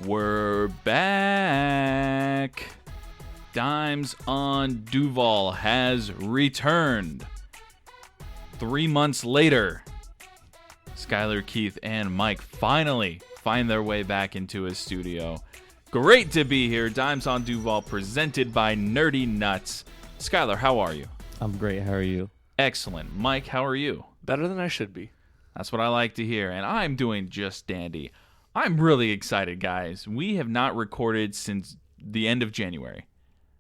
We're back. Dimes on Duval has returned. 3 months later, Skylar, Keith, and Mike finally find their way back into his studio. Great to be here. Dimes on Duval presented by Nerdy Nuts. Skylar, how are you? I'm great. How are you? Excellent. Mike, how are you? Better than I should be. That's what I like to hear, and I'm doing just dandy. I'm really excited, guys. We have not recorded since the end of January.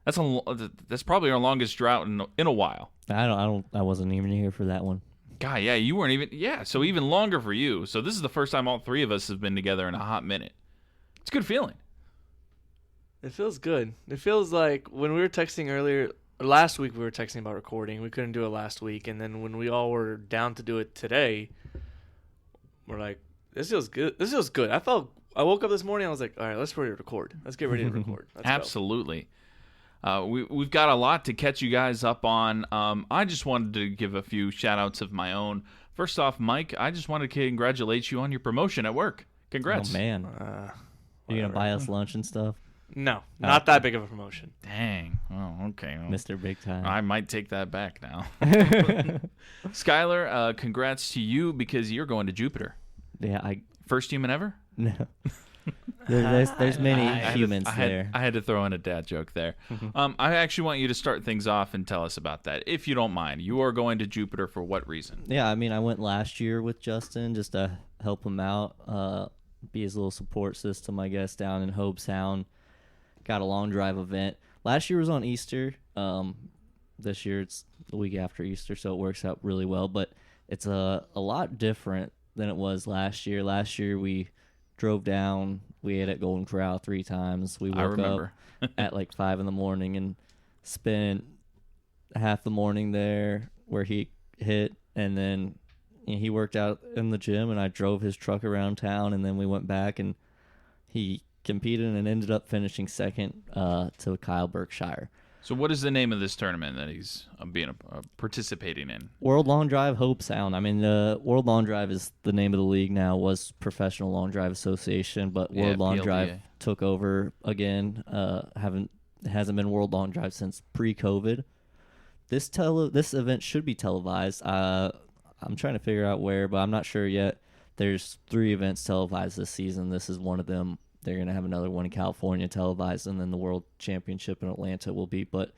That's probably our longest drought in a while. I wasn't even here for that one. God, yeah, you weren't even. Yeah, so even longer for you. So this is the first time all three of us have been together in a hot minute. It's a good feeling. It feels good. It feels like when we were texting earlier, last week we were texting about recording. We couldn't do it last week, and then when we all were down to do it today, we're like, this feels good. This feels good. I woke up this morning, I was like, all right, let's ready to record. Let's get ready to record. Let's Absolutely. We've got a lot to catch you guys up on. I just wanted to give a few shout-outs of my own. First off, Mike, I just wanted to congratulate you on your promotion at work. Congrats. Oh, man. You're going to buy us lunch and stuff? No, not that big of a promotion. Dang. Oh, okay. Well, Mr. Big Time. I might take that back now. Skylar, congrats to you because you're going to Jupiter. Yeah, First human ever? No. There's many humans I there. had to throw in a dad joke there. I actually want you to start things off and tell us about that, if you don't mind. You are going to Jupiter for what reason? Yeah, I mean, I went last year with Justin just to help him out, be his little support system, I guess, down in Hobe Sound. Got a long drive event. Last year was on Easter. This year it's the week after Easter, so it works out really well. But it's a lot different than it was last year. Last year we drove down. We ate at Golden Corral 3 times. We woke up at like 5 in the morning and spent half the morning there where he hit. And then he worked out in the gym, and I drove his truck around town. And then we went back, and he competed and ended up finishing second to Kyle Berkshire. So what is the name of this tournament that he's participating in? World Long Drive Hobe Sound. I mean, World Long Drive is the name of the league now. Was Professional Long Drive Association, but World Long PLDA. Drive took over again. Hasn't been World Long Drive since pre-COVID. This event should be televised. I'm trying to figure out where, but I'm not sure yet. There's 3 events televised this season. This is one of them. They're going to have another one in California televised, and then the World Championship in Atlanta will be. But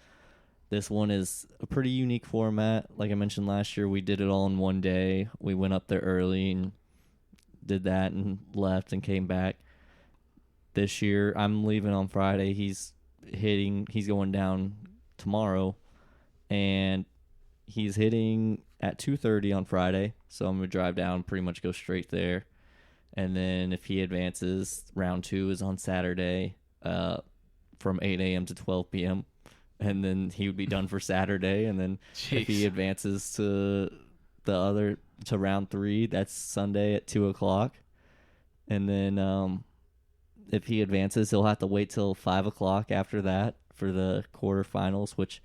this one is a pretty unique format. Like I mentioned last year, we did it all in one day. We went up there early and did that and left and came back. This year, I'm leaving on Friday. He's going down tomorrow, and he's hitting at 2:30 on Friday. So I'm going to drive down, pretty much go straight there. And then if he advances, round 2 is on Saturday from 8 a.m. to 12 p.m. And then he would be done for Saturday. And then if he advances to round 3, that's Sunday at 2 o'clock. And then if he advances, he'll have to wait till 5 o'clock after that for the quarterfinals, which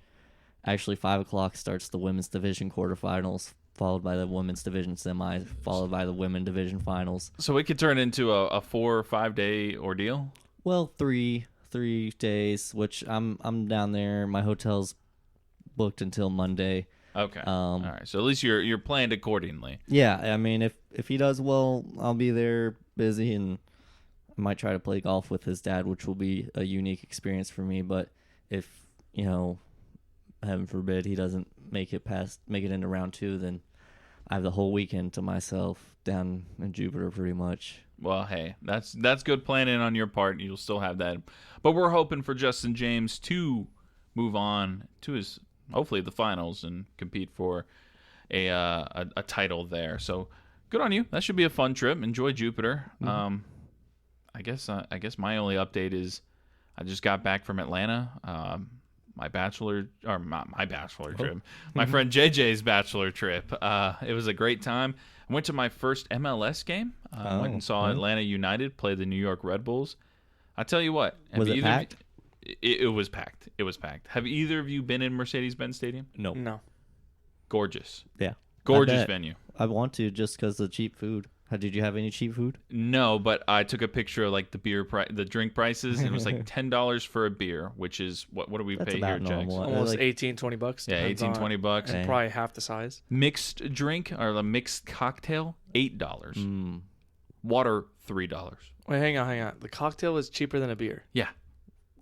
actually 5 o'clock starts the women's division quarterfinals, followed by the women's division semis, followed by the women division finals. So it could turn into a 4 or 5 day ordeal? Well, three days, which I'm down there. My hotel's booked until Monday. Okay. All right. So at least you're planned accordingly. Yeah, I mean, if he does well, I'll be there busy, and I might try to play golf with his dad, which will be a unique experience for me. But if, heaven forbid, he doesn't make it into round 2, then I have the whole weekend to myself down in Jupiter pretty much. Well, hey, that's good planning on your part. You'll still have that. But we're hoping for Justin James to move on to his, hopefully, the finals and compete for a title there. So good on you. That should be a fun trip. Enjoy Jupiter. Mm-hmm. I guess my only update is I just got back from Atlanta. My bachelor trip, my friend JJ's bachelor trip. It was a great time. I went to my first MLS game. Went and saw Atlanta United play the New York Red Bulls. I tell you what. Was it packed? It was packed. It was packed. Have either of you been in Mercedes-Benz Stadium? No. Gorgeous. Yeah. Gorgeous venue. I want to just because of the cheap food. Did you have any cheap food? No, but I took a picture of like the drink prices, and it was like $10 for a beer, which is what do we That's pay here, about Jax? normal. Almost Like- 18, 20 bucks. Yeah, depends 18, on- 20 bucks. And Dang. probably half the size. Mixed drink or a mixed cocktail, $8. Mm. Water, $3. Wait, hang on. The cocktail was cheaper than a beer. Yeah,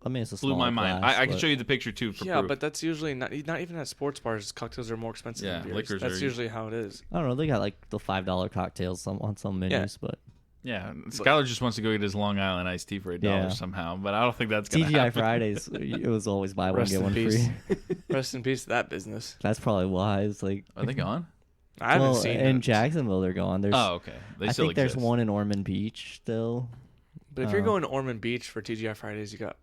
I mean, it's a blew my smaller mind. glass, I can but- show you the picture too for Yeah, proof. but that's usually not even at sports bars. Cocktails are more expensive Yeah, than beers. liquors That's are- usually how it is. I don't know. They got like the $5 cocktails on some menus, but Yeah, Skylar just wants to go get his Long Island iced tea for $1 Yeah. somehow, but I don't think that's gonna TGI happen. Fridays, it was always buy one Rest get in one peace. free. Rest in peace to that business. That's probably why. It's like, Are they gone? I haven't well, seen in it. Jacksonville they're gone. There's, Oh, okay. They I still think there's exist. one in Ormond Beach still. But if you're going to Ormond Beach for TGI Fridays, you got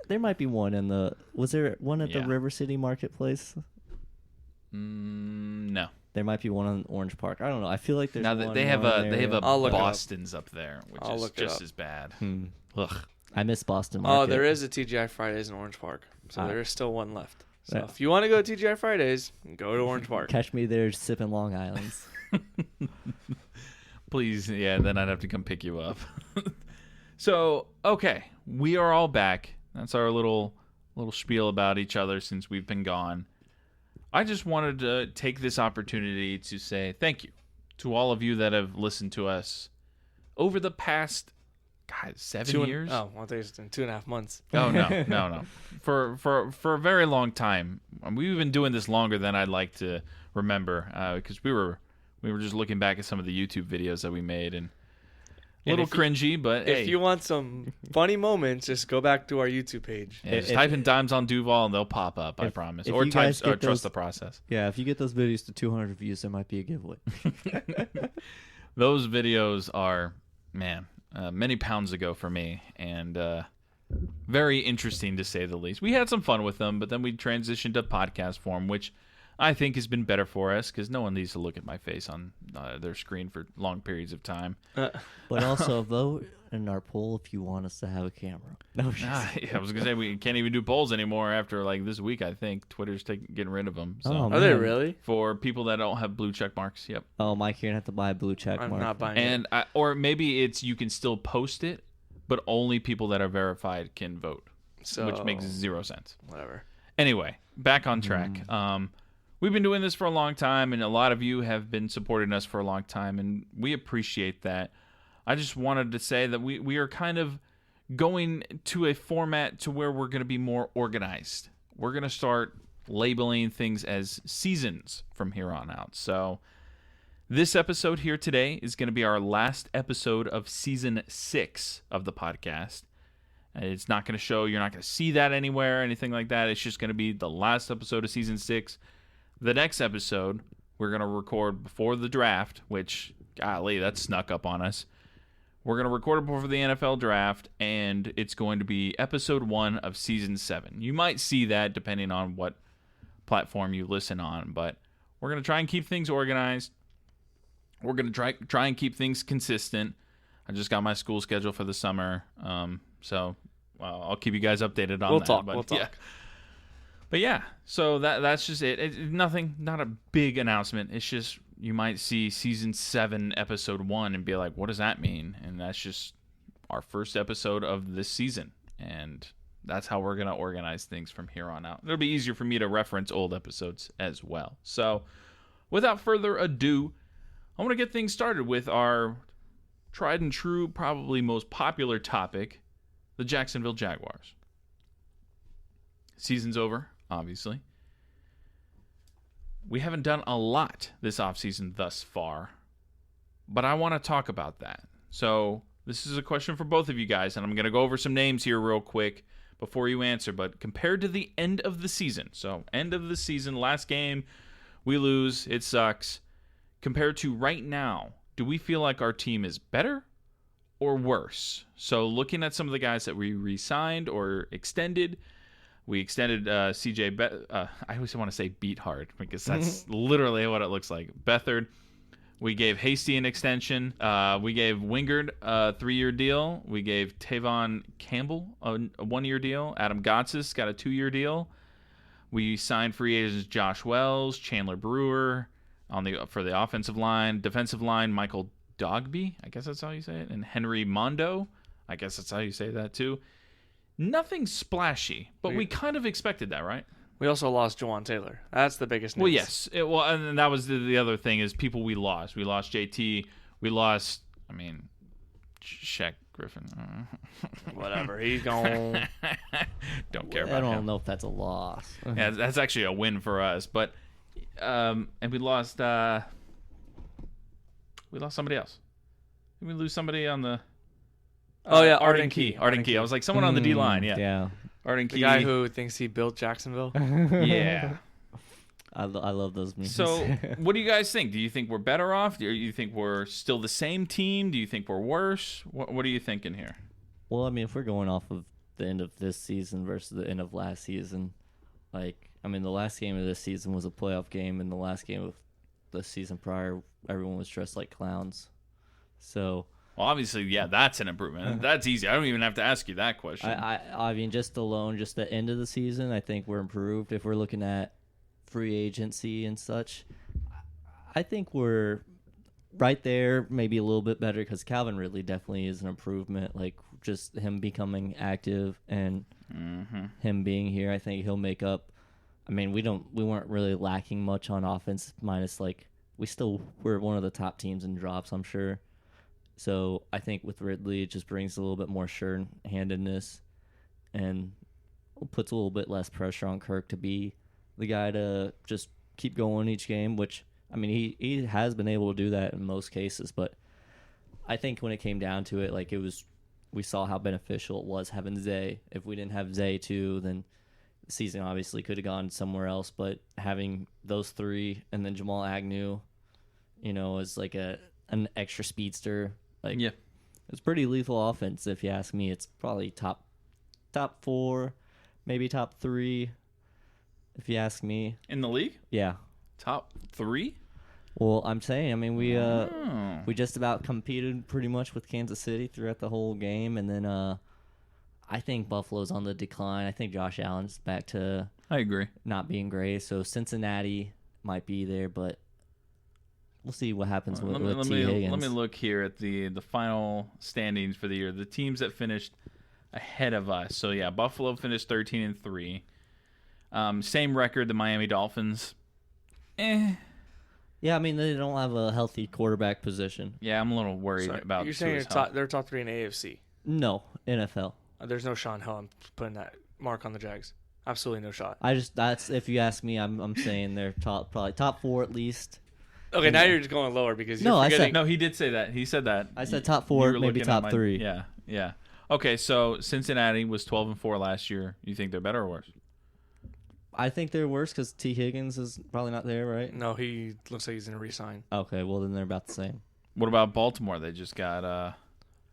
There might be one in the. Was there one at the Yeah. River City Marketplace? No. There might be one on Orange Park. I don't know. I feel like there's Now one they have more a in they have there. a I'll look it up. Boston's up there, which I'll is look it just up. as bad. Hmm. Ugh. I miss Boston Market. Oh, there is a TGI Fridays in Orange Park. So Ah. there is still one left. So Yeah. if you want to go to TGI Fridays, go to Orange Park. Catch me there sipping Long Islands. Please, yeah, then I'd have to come pick you up. So, okay, we are all back. That's our little spiel about each other since we've been gone. I just wanted to take this opportunity to say thank you to all of you that have listened to us over the past 7 years. Oh, well, I think it's in 2.5 months. Oh no. For a very long time. We've been doing this longer than I'd like to remember because we were just looking back at some of the YouTube videos that we made and a little if you- cringy, but hey, If you want some funny moments, just go back to our YouTube page. yeah, just if- type in Dimes on Duval and they'll pop up. I promise. if Or you guys or get trust those- the process. Yeah, if you get those videos to 200 views, there might be a giveaway. Those videos are, man, many pounds ago for me, and very interesting to say the least. We had some fun with them, but then we transitioned to podcast form, which I think has been better for us because no one needs to look at my face on their screen for long periods of time. But also vote in our poll if you want us to have a camera. No, I was gonna say we can't even do polls anymore after like this week. I think Twitter's getting rid of them. So Oh, Are they man. really? for people that don't have blue check marks, yep. Oh, Mike, you're gonna have to buy a blue check I'm mark. not buying And or maybe it's you can still post it, but only people that are verified can vote, it. So, which makes zero sense. whatever. Anyway, back on track. We've been doing this for a long time, and a lot of you have been supporting us for a long time, and we appreciate that. I just wanted to say that we are kind of going to a format to where we're going to be more organized. We're going to start labeling things as seasons from here on out. So this episode here today is going to be our last episode of season 6 of the podcast. It's not going to show, you're not going to see that anywhere, anything like that. It's just going to be the last episode of season 6. The next episode, we're going to record before the draft, which, golly, that snuck up on us. We're going to record it before the NFL draft, and it's going to be episode 1 of season 7. You might see that depending on what platform you listen on, but we're going to try and keep things organized. We're going to try and keep things consistent. I just got my school schedule for the summer, so I'll keep you guys updated on We'll that. talk. But We'll talk. Yeah. But yeah, so that's just it. It's nothing, not a big announcement. It's just you might see season 7, episode 1, and be like, "What does that mean?" And that's just our first episode of this season, and that's how we're gonna organize things from here on out. It'll be easier for me to reference old episodes as well. So, without further ado, I want to get things started with our tried and true, probably most popular topic: the Jacksonville Jaguars. Season's over. Obviously. We haven't done a lot this offseason thus far, but I want to talk about that. So this is a question for both of you guys, and I'm going to go over some names here real quick before you answer. But compared to the end of the season, so end of the season, last game, we lose, it sucks. Compared to right now, do we feel like our team is better or worse? So looking at some of the guys that we re-signed or extended, we extended CJ. I always want to say Beathard because that's literally what it looks like. Beathard. We gave Hasty an extension. We gave Wingard a 3-year deal. We gave Tavon Campbell a 1-year deal. Adam Gotsis got a 2-year deal. We signed free agents Josh Wells, Chandler Brewer for the offensive line. Defensive line, Michael Dogby, I guess that's how you say it, and Henry Mondo, I guess that's how you say that too. Nothing splashy, but we kind of expected that, right? We also lost Juwan Taylor. That's the biggest news. Well, yes. And that was the other thing is people we lost. We lost JT. We lost, Shaq Griffin. Whatever. He's gone. Don't care about I don't him. know if that's a loss. Yeah, that's actually a win for us. But and we lost somebody else. Did we lose somebody on the Oh, yeah, Arden Key. Arden Key. I was like someone on the D line, yeah. Yeah. Arden The Key. guy who thinks he built Jacksonville. Yeah. I love those memes. So, what do you guys think? Do you think we're better off? Do you think we're still the same team? Do you think we're worse? What are you thinking here? Well, if we're going off of the end of this season versus the end of last season, the last game of this season was a playoff game, and the last game of the season prior, everyone was dressed like clowns. So, Well, obviously, yeah, that's an improvement. That's easy. I don't even have to ask you that question. just the end of the season, I think we're improved. If we're looking at free agency and such, I think we're right there, maybe a little bit better because Calvin Ridley definitely is an improvement. Like just him becoming active and him being here, I think he'll make up. We weren't really lacking much on offense, minus we're one of the top teams in drops, I'm sure. So I think with Ridley, it just brings a little bit more sure-handedness and puts a little bit less pressure on Kirk to be the guy to just keep going each game, which, he has been able to do that in most cases. But I think when it came down to it, we saw how beneficial it was having Zay. If we didn't have Zay too, then the season obviously could have gone somewhere else. But having those three and then Jamal Agnew, as like an extra speedster, it's pretty lethal offense. If you ask me, it's probably top 4, maybe top 3. If you ask me, In the league? yeah. Top 3? Well, I'm saying, we just about competed pretty much with Kansas City throughout the whole game, and then I think Buffalo's on the decline. I think Josh Allen's back to I agree. not being great, so Cincinnati might be there, but we'll see what happens with T. Higgins. Let me look here at the final standings for the year. The teams that finished ahead of us. So yeah, Buffalo finished 13-3. Same record, the Miami Dolphins. Yeah, they don't have a healthy quarterback position. Yeah, I'm a little worried about. You're saying Tua's health. they're top 3 in AFC. No, NFL. There's no Sean Hill. I'm putting that mark on the Jags. Absolutely no shot. That's if you ask me, I'm saying they're probably top 4 at least. Okay, now you're just going lower because you're No, I said- forgetting. No, he did say that. He said that. I said You- top you 4, were maybe looking at top 3. Yeah. Okay, so Cincinnati was 12-4 last year. You think they're better or worse? I think they're worse because T. Higgins is probably not there, right? No, he looks like he's going to resign. Okay, well then they're about the same. What about Baltimore? They just got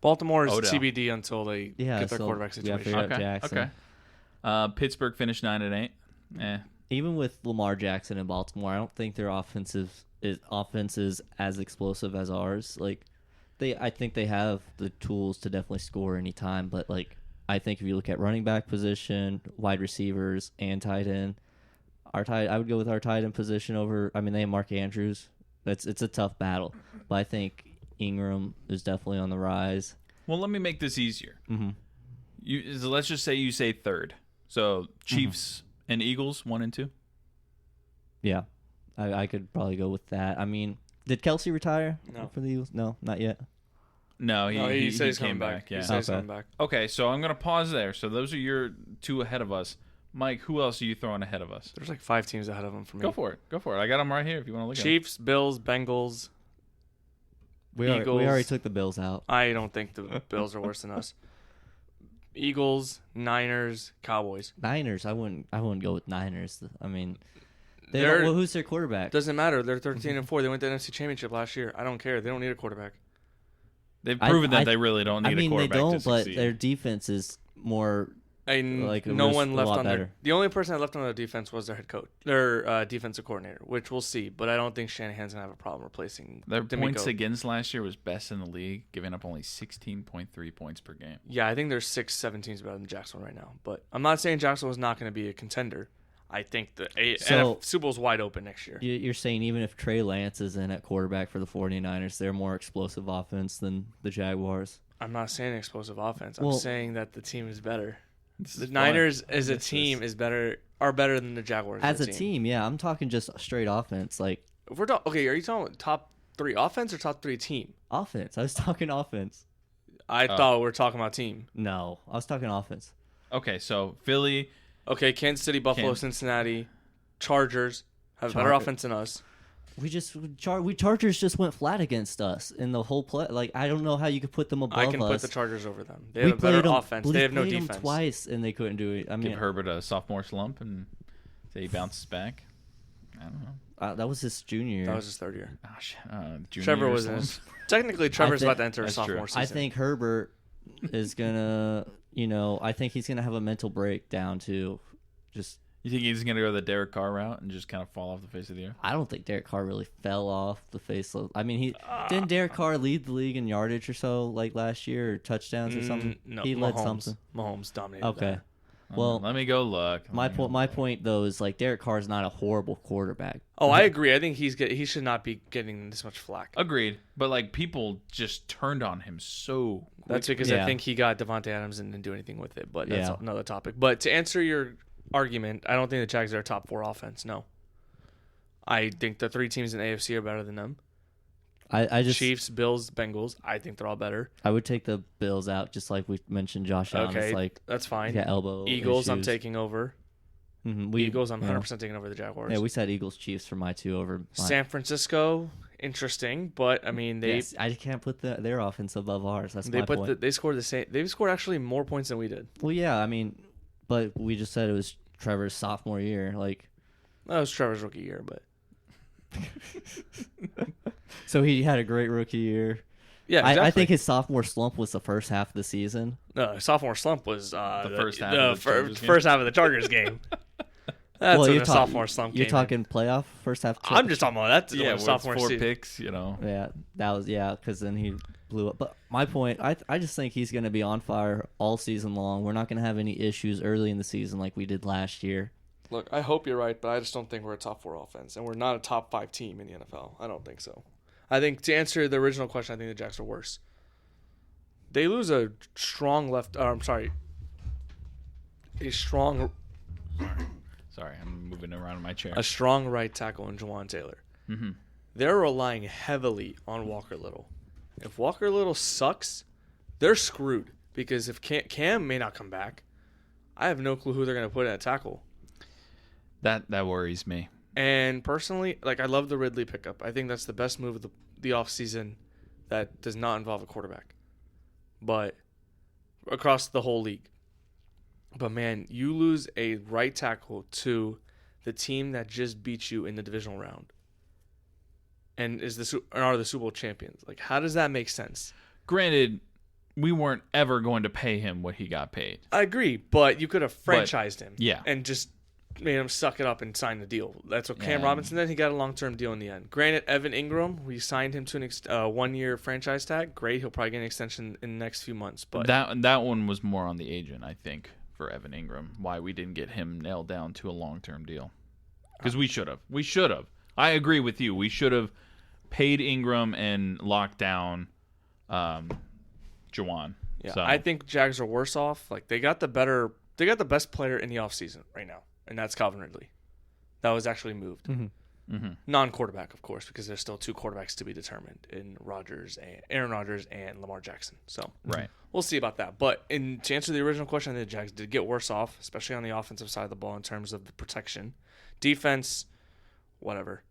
Baltimore is Odell. TBD until they get their quarterback we have to situation. figure out Jackson. Okay. Pittsburgh finished 9-8. Even with Lamar Jackson in Baltimore, I don't think their offense is as explosive as ours. I think they have the tools to definitely score any time, but I think if you look at running back position, wide receivers, and tight end, I would go with our tight end position over. They have Mark Andrews. It's a tough battle, but I think Ingram is definitely on the rise. Well, let me make this easier. Mm-hmm. So let's just say you say third. So Chiefs and Eagles 1 and 2. Yeah, I could probably go with that. Did Kelsey retire? No. For the Eagles? No, not yet. No, he said he's came coming back. Yeah. He said he's Okay. coming back. Okay, so I'm gonna pause there. So those are your 2 ahead of us. Mike, who else are you throwing ahead of us? There's 5 teams ahead of them for me. Go for it. I got them right here. If you want to look Chiefs, Bills, Bengals. We already took the Bills out. I don't think the Bills are worse than us. Eagles, Niners, Cowboys. Niners, I wouldn't go with Niners. They're- who's their quarterback? Doesn't matter. They're 13-4. They went to the NFC Championship last year. I don't care. They don't need a quarterback. at. They've proven that I- they really don't need a they quarterback don't, to but succeed. their defense is more. No one a left lot on better. their. The only person that left on their defense was their head coach, their defensive coordinator, which we'll see. But I don't think Shanahan's gonna have a problem replacing Their points D'Amico. against last year was best in the league, giving up only 16.3 points per game. Yeah, I think there's 6-7 teams better than Jacksonville right now. But I'm not saying Jacksonville is not going to be a contender. I think the Super Bowl's wide open next year. You're saying even if Trey Lance is in at quarterback for the 49ers, they're more explosive offense than the Jaguars? I'm not saying explosive offense. Well, I'm saying that the team is better. The fun. Niners as a team are better than the Jaguars As a team, yeah. I'm talking just straight offense, like If we're okay, are you talking top 3 offense or top 3 team? offense. I was talking offense. I thought we were talking about team. No, I was talking offense. Okay, so Philly. Okay, Kansas City, Buffalo, Cincinnati, Chargers have better offense than us. Chargers just went flat against us in the whole play. Like, I don't know how you could put them above us. I can put the Chargers over them. They have a better offense. They have no defense. Them twice, and they couldn't do it. I mean, Give Herbert a sophomore slump and say he bounces back. I don't know. That was his junior year. That was his 3rd year. Oh, shit. Junior Trevor year was slump. in his. Technically, Trevor's about to enter his that's true. sophomore season. I think Herbert is gonna, I think he's gonna have a mental breakdown too. Just, You think he's gonna go the Derek Carr route and just kind of fall off the face of the earth? I don't think Derek Carr really fell off the face of. I mean, didn't Derek Carr lead the league in yardage or so like last year, or touchdowns or something? No, he led something. Mahomes dominated. Okay. that. Well, let me go look. my point though is like Derek Carr is not a horrible quarterback. Oh, I agree. I think he should not be getting this much flack. Agreed, but like people just turned on him so. That's quick. because Yeah. I think he got Devontae Adams and didn't do anything with it. But that's Yeah. another topic. But to answer your argument, I don't think the Jags are a top 4 offense. No. I think the 3 teams in the AFC are better than them. I just Chiefs, Bills, Bengals. I think they're all better. I would take the Bills out, just like we mentioned. Josh Allen Okay, is like that's fine. got elbow Eagles, I'm issues. taking over. Eagles, I'm 100% taking over the Jaguars. Yeah, we said Eagles Chiefs for my 2 over. San Francisco, interesting, but I mean I can't put their offense above ours. That's they my point. they scored the same. They've scored actually more points than we did. Well, yeah, I mean, but we just said it was Trevor's sophomore year. Like, That was Trevor's rookie year, but so he had a great rookie year. yeah, exactly. I think his sophomore slump was the first half of the season. No, sophomore slump was The first half of the Chargers game. first half of the Chargers game. That's Well, when you're the talk- sophomore slump You're came talking playoff first half. in. I'm just talking about that. Yeah, Yeah, with sophomore 4 season. picks, Yeah, that was because then he blew up. But my point, I just think he's going to be on fire all season long. We're not going to have any issues early in the season like we did last year. Look, I hope you're right, but I just don't think we're a top 4 offense, and we're not a top 5 team in the NFL. I don't think so. I think to answer the original question, I think the Jacks are worse. They lose a strong left. I'm sorry, a strong Sorry, I'm moving around in my chair. a strong right tackle in Jawan Taylor. Mm-hmm. They're relying heavily on Walker Little. If Walker Little sucks, they're screwed because if Cam may not come back, I have no clue who they're going to put at tackle. That worries me. And personally, like I love the Ridley pickup. I think that's the best move of the offseason that does not involve a quarterback, but across the whole league. But man, you lose a right tackle to the team that just beat you in the divisional round and are the Super Bowl champions. Like, how does that make sense? Granted, we weren't ever going to pay him what he got paid. I agree, but you could have franchised him, yeah. and just made him suck it up and sign the deal. That's what Cam Yeah. Robinson did. He got a long-term deal in the end. Granted, Evan Ingram, we signed him to an 1-year franchise tag. Great, he'll probably get an extension in the next few months. But that one was more on the agent, I think, for Evan Ingram. Why we didn't get him nailed down to a long-term deal? Because we should have. We should have. I agree with you. We should have paid Ingram and locked down Jawan. yeah, So, I think Jags are worse off. Like they got the best player in the offseason right now, and that's Calvin Ridley. That was actually moved. Mm-hmm. Non-quarterback, of course, because there's still 2 quarterbacks to be determined in Aaron Rodgers and Lamar Jackson. So right. we'll see about that. But to answer the original question, the Jags did get worse off, especially on the offensive side of the ball in terms of the protection. Defense, whatever,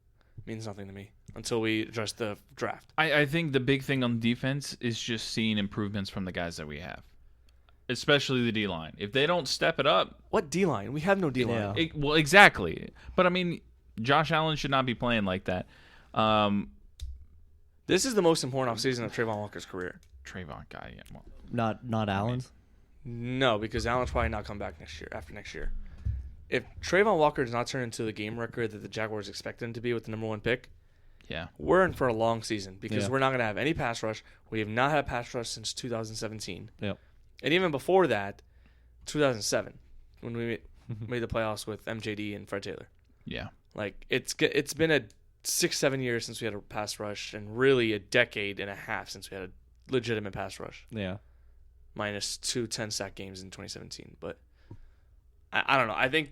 means nothing to me until we address the draft. I think the big thing on defense is just seeing improvements from the guys that we have, especially the D-line. If they don't step it up, What D-line? We have no D-line. Yeah. well, exactly. But I mean, Josh Allen should not be playing like that. This is the most important offseason of Trayvon Walker's career. Trayvon guy, yeah. Well, Not Allen's. No, because Allen's probably not come back after next year. If Trayvon Walker does not turn into the game record that the Jaguars expect him to be with the number 1 pick, yeah. we're in for a long season because Yeah. we're not going to have any pass rush. We have not had pass rush since 2017. Yep. And even before that, 2007, when we made the playoffs with MJD and Fred Taylor. Yeah. Like it's been a 6-7 years since we had a pass rush, and really a decade and a half since we had a legitimate pass rush. Yeah. Minus 2 10-sack games in 2017. But I don't know. I think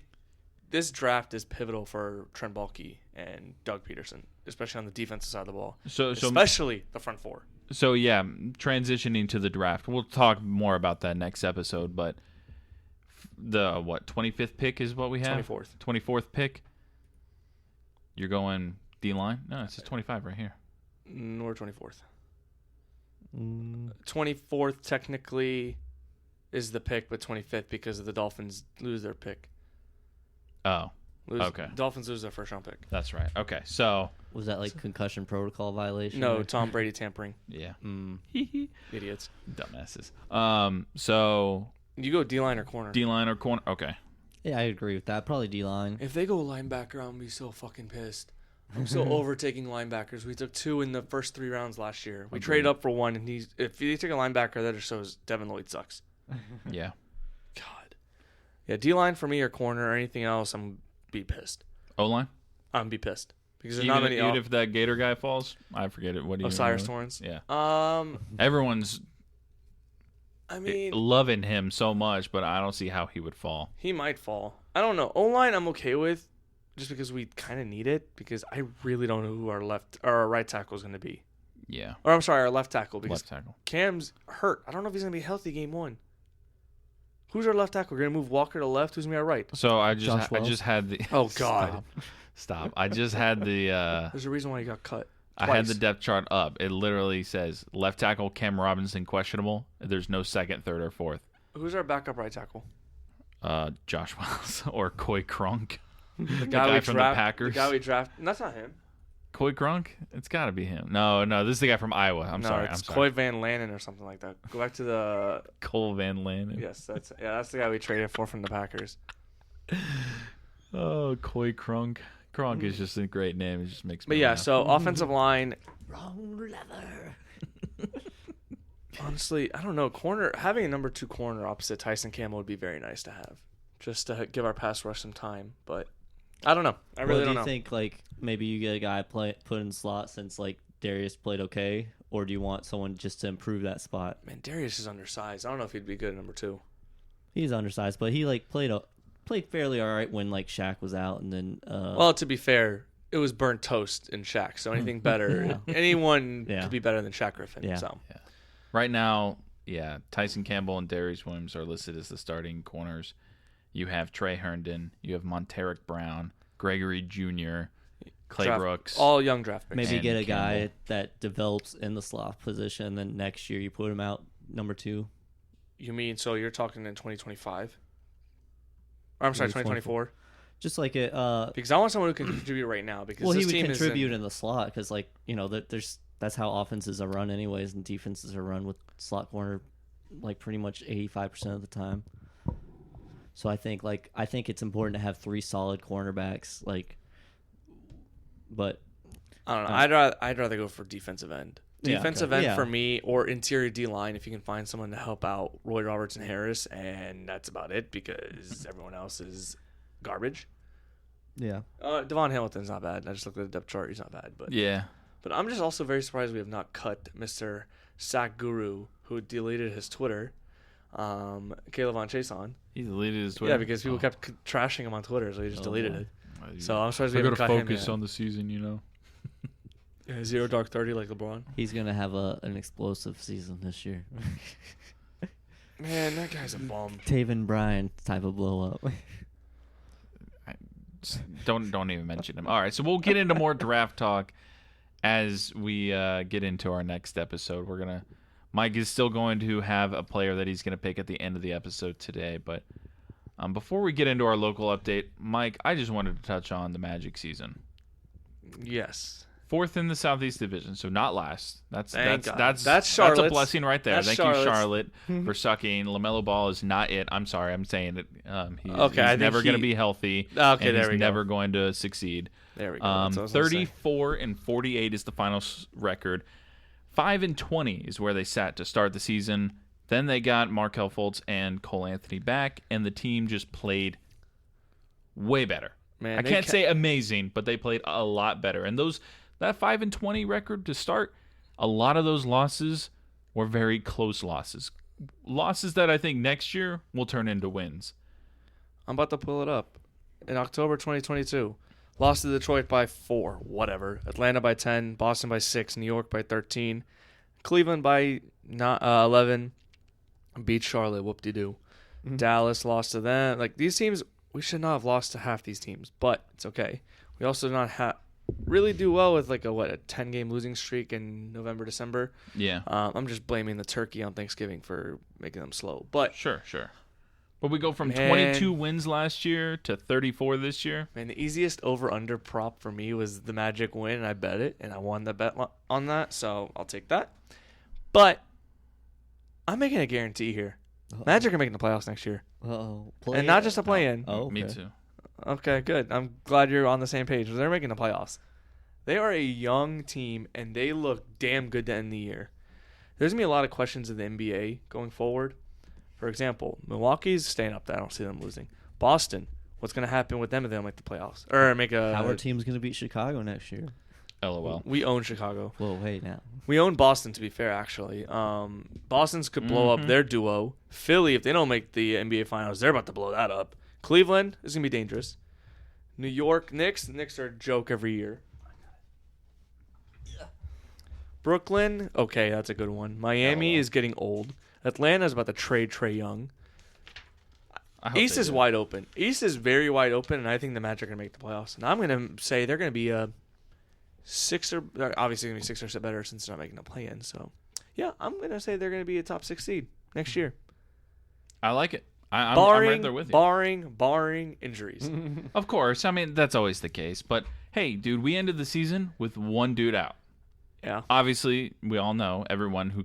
this draft is pivotal for Trent Baalke and Doug Peterson, especially on the defensive side of the ball. So Especially the front four. So yeah, transitioning to the draft. We'll talk more about that next episode, but the 25th pick is what we have? 24th pick. You're going D-line? No, it says 25 right here. We're 24th. 24th technically is the pick, but 25th because the Dolphins lose their pick. Oh, okay. Dolphins lose their first round pick. That's right. Okay, so Was that like concussion protocol violation? No, or- Tom Brady tampering. yeah, Idiots. dumbasses. So You go D-line or corner. D-line or corner? Okay. Yeah, I agree with that. Probably D-line. If they go linebacker, I'm gonna be so fucking pissed. I'm so overtaking linebackers. We took 2 in the first 3 rounds last year. We traded up for 1, and if you take a linebacker, that just shows Devin Lloyd sucks. Yeah. God. Yeah, D-line for me or corner or anything else, I'm gonna be pissed. O-line? I'm gonna be pissed because there's Even, not many. even if that Gator guy falls, I forget it. What do you? Osiris know? Torrance. Yeah. Everyone's I mean, loving him so much, but I don't see how he would fall. he might fall. I don't know. O-line, I'm okay with, just because we kind of need it. Because I really don't know who our right tackle is going to be. Yeah. Or I'm sorry, our left tackle, because Left tackle. Cam's hurt. I don't know if he's going to be healthy game 1. Who's our left tackle? We're going to move Walker to left. Who's going to be our right? So I Josh Wells? just had the. Oh God. Stop. I just had the. There's a reason why he got cut. I had Twice. the depth chart up. It literally says left tackle Cam Robinson questionable. There's no second, third, or fourth. Who's our backup right tackle? Josh Wells or Coy Cronk. The guy we from the Packers. The guy we draft. That's not him. Coy Cronk? It's got to be him. No, this is the guy from Iowa. I'm sorry. It's I'm sorry. Coy Van Lanen or something like that. Go back to the. Cole Van Lanen. Yes, that's the guy we traded for from the Packers. Oh, Coy Cronk. Cronk is just a great name. It just makes me But yeah, laugh. so offensive line. Wrong leather. Honestly, I don't know. Having a number 2 corner opposite Tyson Campbell would be very nice to have, just to give our pass rush some time. But I don't know. I really do don't you know. think like maybe you get a guy put in slot since like Darius played okay, or do you want someone just to improve that spot? Man, Darius is undersized. I don't know if he'd be good at number 2. He's undersized, but he like played fairly all right when like Shaq was out, and then Well, to be fair, it was burnt toast in Shaq. So anything better, anyone Yeah. could be better than Shaq Griffin. Yeah. So Right now, yeah, Tyson Campbell and Darius Williams are listed as the starting corners. You have Trey Herndon. You have Monteric Brown, Gregory Jr., Clay Brooks. all young draft picks. maybe and get a guy Campbell. that develops in the slot position, and then next year you put him out number 2. You mean so you're talking in 2025? Or I'm sorry, 2024. Just like it. Because I want someone who can contribute right now. Because Well, this he would team contribute is in the slot because, like, you know, that's how offenses are run anyways, and defenses are run with slot corner, like pretty much 85% of the time. So I think it's important to have 3 solid cornerbacks, like. But I don't know. I'd rather go for defensive end. Yeah, Defensive okay. end Yeah. for me, or interior D line if you can find someone to help out Roy Robertson Harris, and that's about it because everyone else is garbage. yeah, Devon Hamilton's not bad. I just looked at the depth chart; he's not bad. But Yeah. but I'm just also very surprised we have not cut Mr. Sack Guru, who deleted his Twitter. Caleb Von Chason. He deleted his Twitter. Yeah, because people kept trashing him on Twitter, so he just deleted boy. it. Well, So I'm surprised we I haven't gotta cut him focus yet. on the season, you know. Yeah, 0 dark 30 like LeBron. he's gonna have an explosive season this year. Man, that guy's a bum. Taven Bryan type of blow up. Don't even mention him. All right, so we'll get into more draft talk as we get into our next episode. Mike is still going to have a player that he's going to pick at the end of the episode today. But before we get into our local update, Mike, I just wanted to touch on the Magic season. Yes. 4th in the Southeast Division, so not last. That's Thank God. that's That's a Charlotte's. blessing right there. That's Thank Charlotte's. you, Charlotte, for sucking. LaMelo Ball is not it. I'm sorry, I'm saying it. He's Okay, I think never going to he- be healthy. Okay, and there he's we go. never going to succeed. There we go. That's what I was gonna say. 34-48 is the final record. 5-20 is where they sat to start the season. Then they got Markelle Fultz and Cole Anthony back, and the team just played way better. Man, I can't say amazing, but they played a lot better. And that 5-20 record to start, a lot of those losses were very close losses. Losses that I think next year will turn into wins. I'm about to pull it up. In October 2022, lost to Detroit by 4, whatever. Atlanta by 10, Boston by 6, New York by 13, Cleveland by 11, beat Charlotte, whoop-de-doo. Dallas lost to them. Like, these teams, we should not have lost to half these teams, but it's okay. We also did not really do well with like a 10-game losing streak in November, December. Yeah. I'm just blaming the turkey on Thanksgiving for making them slow. But Sure. But we go from Man. 22 wins last year to 34 this year. man, the easiest over/under prop for me was the Magic win, and I bet it, and I won the bet on that, so I'll take that. But I'm making a guarantee here. Magic are making the playoffs next year, and not just a play-in. Oh, Me okay. too. Okay, good. I'm glad you're on the same page. They're making the playoffs. They are a young team, and they look damn good to end the year. There's going to be a lot of questions in the NBA going forward. For example, Milwaukee's staying up there. I don't see them losing. Boston, what's going to happen with them if they don't make the playoffs? Or make a... How our team's going to beat Chicago next year? LOL. We own Chicago. Well, wait now. We own Boston, to be fair, actually. Boston's could blow up their duo. Philly, if they don't make the NBA Finals, they're about to blow that up. Cleveland is going to be dangerous. New York Knicks. The Knicks are a joke every year. Brooklyn, okay, that's a good one. Miami is getting old. Atlanta's about to trade Trae Young. I hope East they is do. wide open. East is very wide open, and I think the Magic are going to make the playoffs. And I'm going to say they're going to be a they're obviously going to be 6 or 7 better since they're not making a play-in. So, yeah, I'm going to say they're going to be a top 6 seed next year. I like it. I'm barring, right there with you. Barring injuries. Of course. I mean, that's always the case. But, hey, dude, we ended the season with one dude out. Yeah. Obviously, we all know, everyone who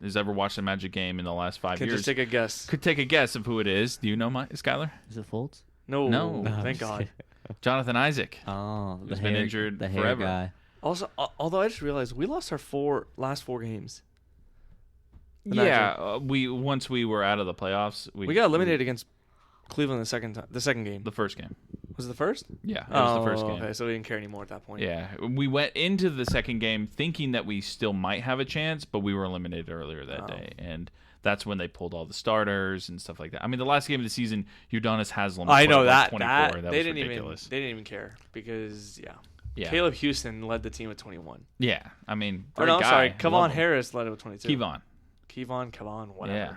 has ever watched a Magic game in the last 5 Can years just take a guess. could take a guess of who it is. Do you know, Skylar? Is it Fultz? No. No. I'm Thank just God. kidding. Jonathan Isaac. Oh, Who's been injured the hair forever. guy. Also, although I just realized we lost our last four games. Yeah, once we were out of the playoffs, We got eliminated against Cleveland the second game. the first game. Was it the first? Yeah, it was the first game. Okay, so we didn't care anymore at that point. Yeah, we went into the second game thinking that we still might have a chance, but we were eliminated earlier that day, and that's when they pulled all the starters and stuff like that. I mean, the last game of the season, Udonis Haslam. I know put up, that. like 24. That they was didn't ridiculous. they didn't even care because Yeah, Caleb Houston led the team with 21. yeah. I mean, Or great no, guy. sorry, Love Kevon him. Harris led it with 22. Kevon, whatever. Yeah,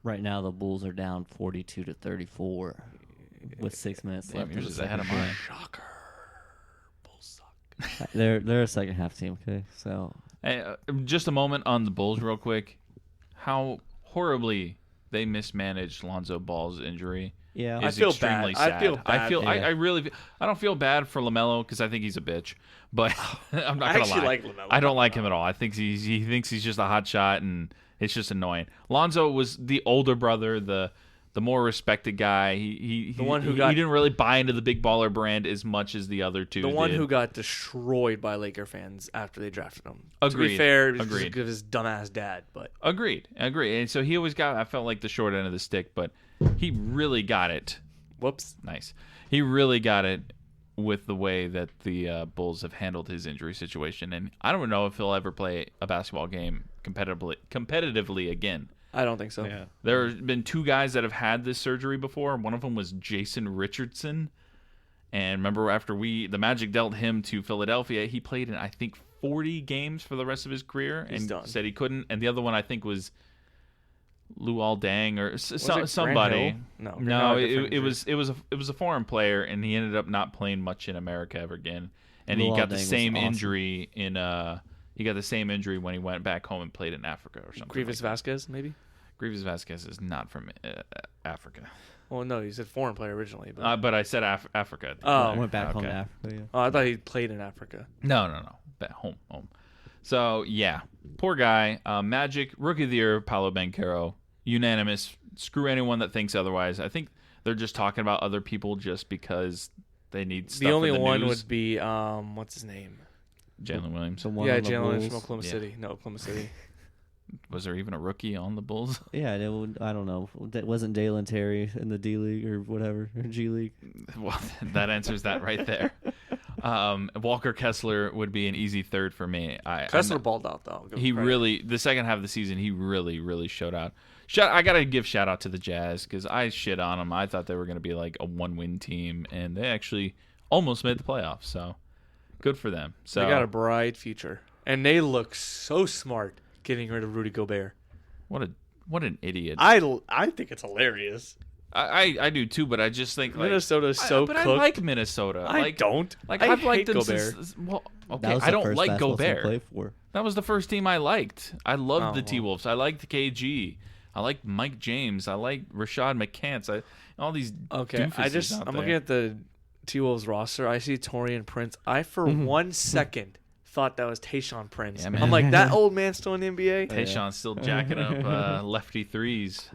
Right now, the Bulls are down 42-34 with 6 minutes damn, left. yours in the is ahead of second mine. Shocker. Bulls suck. half. They're a second half team. Okay, so Hey, just a moment on the Bulls, real quick. How horribly they mismanaged Lonzo Ball's injury. yeah, I Is feel extremely bad. I sad. feel bad. I Yeah. I really. I don't feel bad for LaMelo because I think he's a bitch. But I'm not I gonna actually lie. like LaMelo. I don't like him at all. I think he thinks he's just a hot shot, and it's just annoying. Lonzo was the older brother, the more respected guy. He didn't really buy into the big baller brand as much as the other two. The one did. who got destroyed by Laker fans after they drafted him. To Agreed. be fair, it was Agreed. because of his dumbass dad. But Agreed. And so he always got. I felt like the short end of the stick, but he really got it. whoops. Nice. He really got it with the way that the Bulls have handled his injury situation, and I don't know if he'll ever play a basketball game competitively again. I don't think so. yeah. There have been two guys that have had this surgery before. One of them was Jason Richardson, and remember after the Magic dealt him to Philadelphia, he played in I think 40 games for the rest of his career, He's and done. said he couldn't. And the other one I think was Luol Deng or Was it somebody. Grant Hill? No, No, a different it was a foreign player, and he ended up not playing much in America ever again. And he Luol got the Deng was same awesome. injury he got the same injury when he went back home and played in Africa or something. Grievous like Vasquez, maybe. that. Grievous Vasquez is not from Africa, Well, no, he said foreign player originally. But, but I said Africa. Oh. I went back home to Okay. Africa. Yeah. I thought he played in Africa. No, back home. So yeah, poor guy. Magic Rookie of the Year, Paolo Banchero, unanimous. Screw anyone that thinks otherwise. I think they're just talking about other people just because they need stuff. The only for the one news. would be what's his name? Jalen Williams. So one yeah, on the Jalen Bulls. from Oklahoma Yeah. City. No, Oklahoma City. Was there even a rookie on the Bulls? Yeah, I don't know. That wasn't Dalen Terry in the D League or whatever, or G League. Well, that answers that right there. Walker Kessler would be an easy third for me. Kessler balled out though. Give him He credit. really, the second half of the season, he really showed out. I gotta give shout out to the Jazz because I shit on them. I thought they were gonna be like a 1-win team, and they actually almost made the playoffs. So good for them. So They got a bright future, and they look so smart getting rid of Rudy Gobert. what an idiot. I think it's hilarious. I do too, but I just think like Minnesota's so but cooked. I like Minnesota. I don't. Like I I've liked hate them Gobert. since. Well, That okay, was I the don't first like basketball team to Gobert. play for. That was the first team I liked. I loved Oh, the well. T-Wolves. I liked KG. I liked Mike James. I liked Rashad McCants. All these Okay, doofuses out I'm there. looking at the T-Wolves roster. I see Torian Prince. I for Mm-hmm. 1 second thought that was Tayshaun Prince. Yeah, man. I'm like, that old man still in the NBA? Tayshaun's still jacking up lefty threes,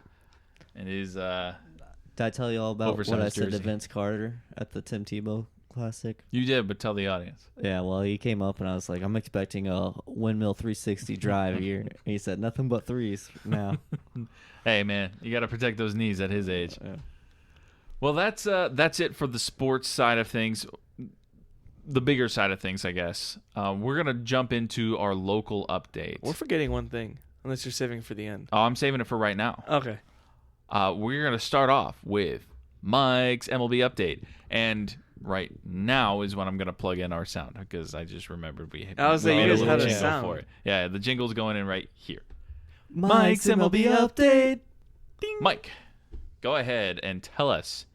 and his Did I tell you all about what Oversized I said jersey. to Vince Carter at the Tim Tebow Classic? You did, but tell the audience. Yeah, well, he came up and I was like, I'm expecting a windmill 360 drive here. And he said, nothing but threes now. Hey man, you got to protect those knees at his age. Yeah. Well, that's it for the sports side of things. The bigger side of things, I guess. We're gonna jump into our local update. We're forgetting one thing, unless you're saving for the end. Oh, I'm saving it for right now. Okay. We're gonna start off with Mike's MLB update, and right now is when I'm gonna plug in our sound because I just remembered we I was we saying, made you guys little had a jingle sound. for it. Yeah, the jingle's going in right here. Mike's MLB update. Ding. Mike, go ahead and tell us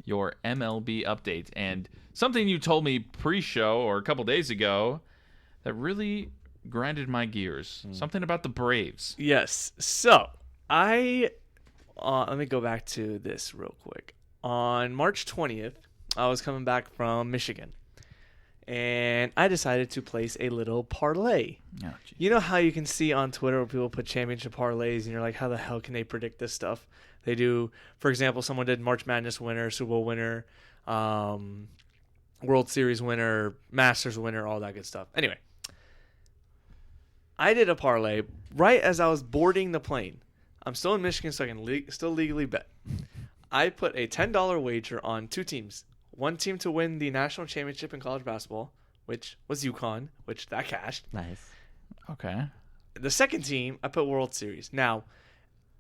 your MLB update and something you told me pre-show or a couple days ago that really grinded my gears. Something about the Braves. Yes. So, let me go back to this real quick. On March 20th, I was coming back from Michigan, and I decided to place a little parlay. Oh, gee. You know how you can see on Twitter where people put championship parlays, and you're like, how the hell can they predict this stuff? They do, for example, someone did March Madness winner, Super Bowl winner, World Series winner, Masters winner, all that good stuff. Anyway, I did a parlay right as I was boarding the plane. I'm still in Michigan, so I can still legally bet. I put a $10 wager on 2 teams. One team to win the national championship in college basketball, which was UConn, which that cashed. Nice. Okay. The second team, I put World Series. Now,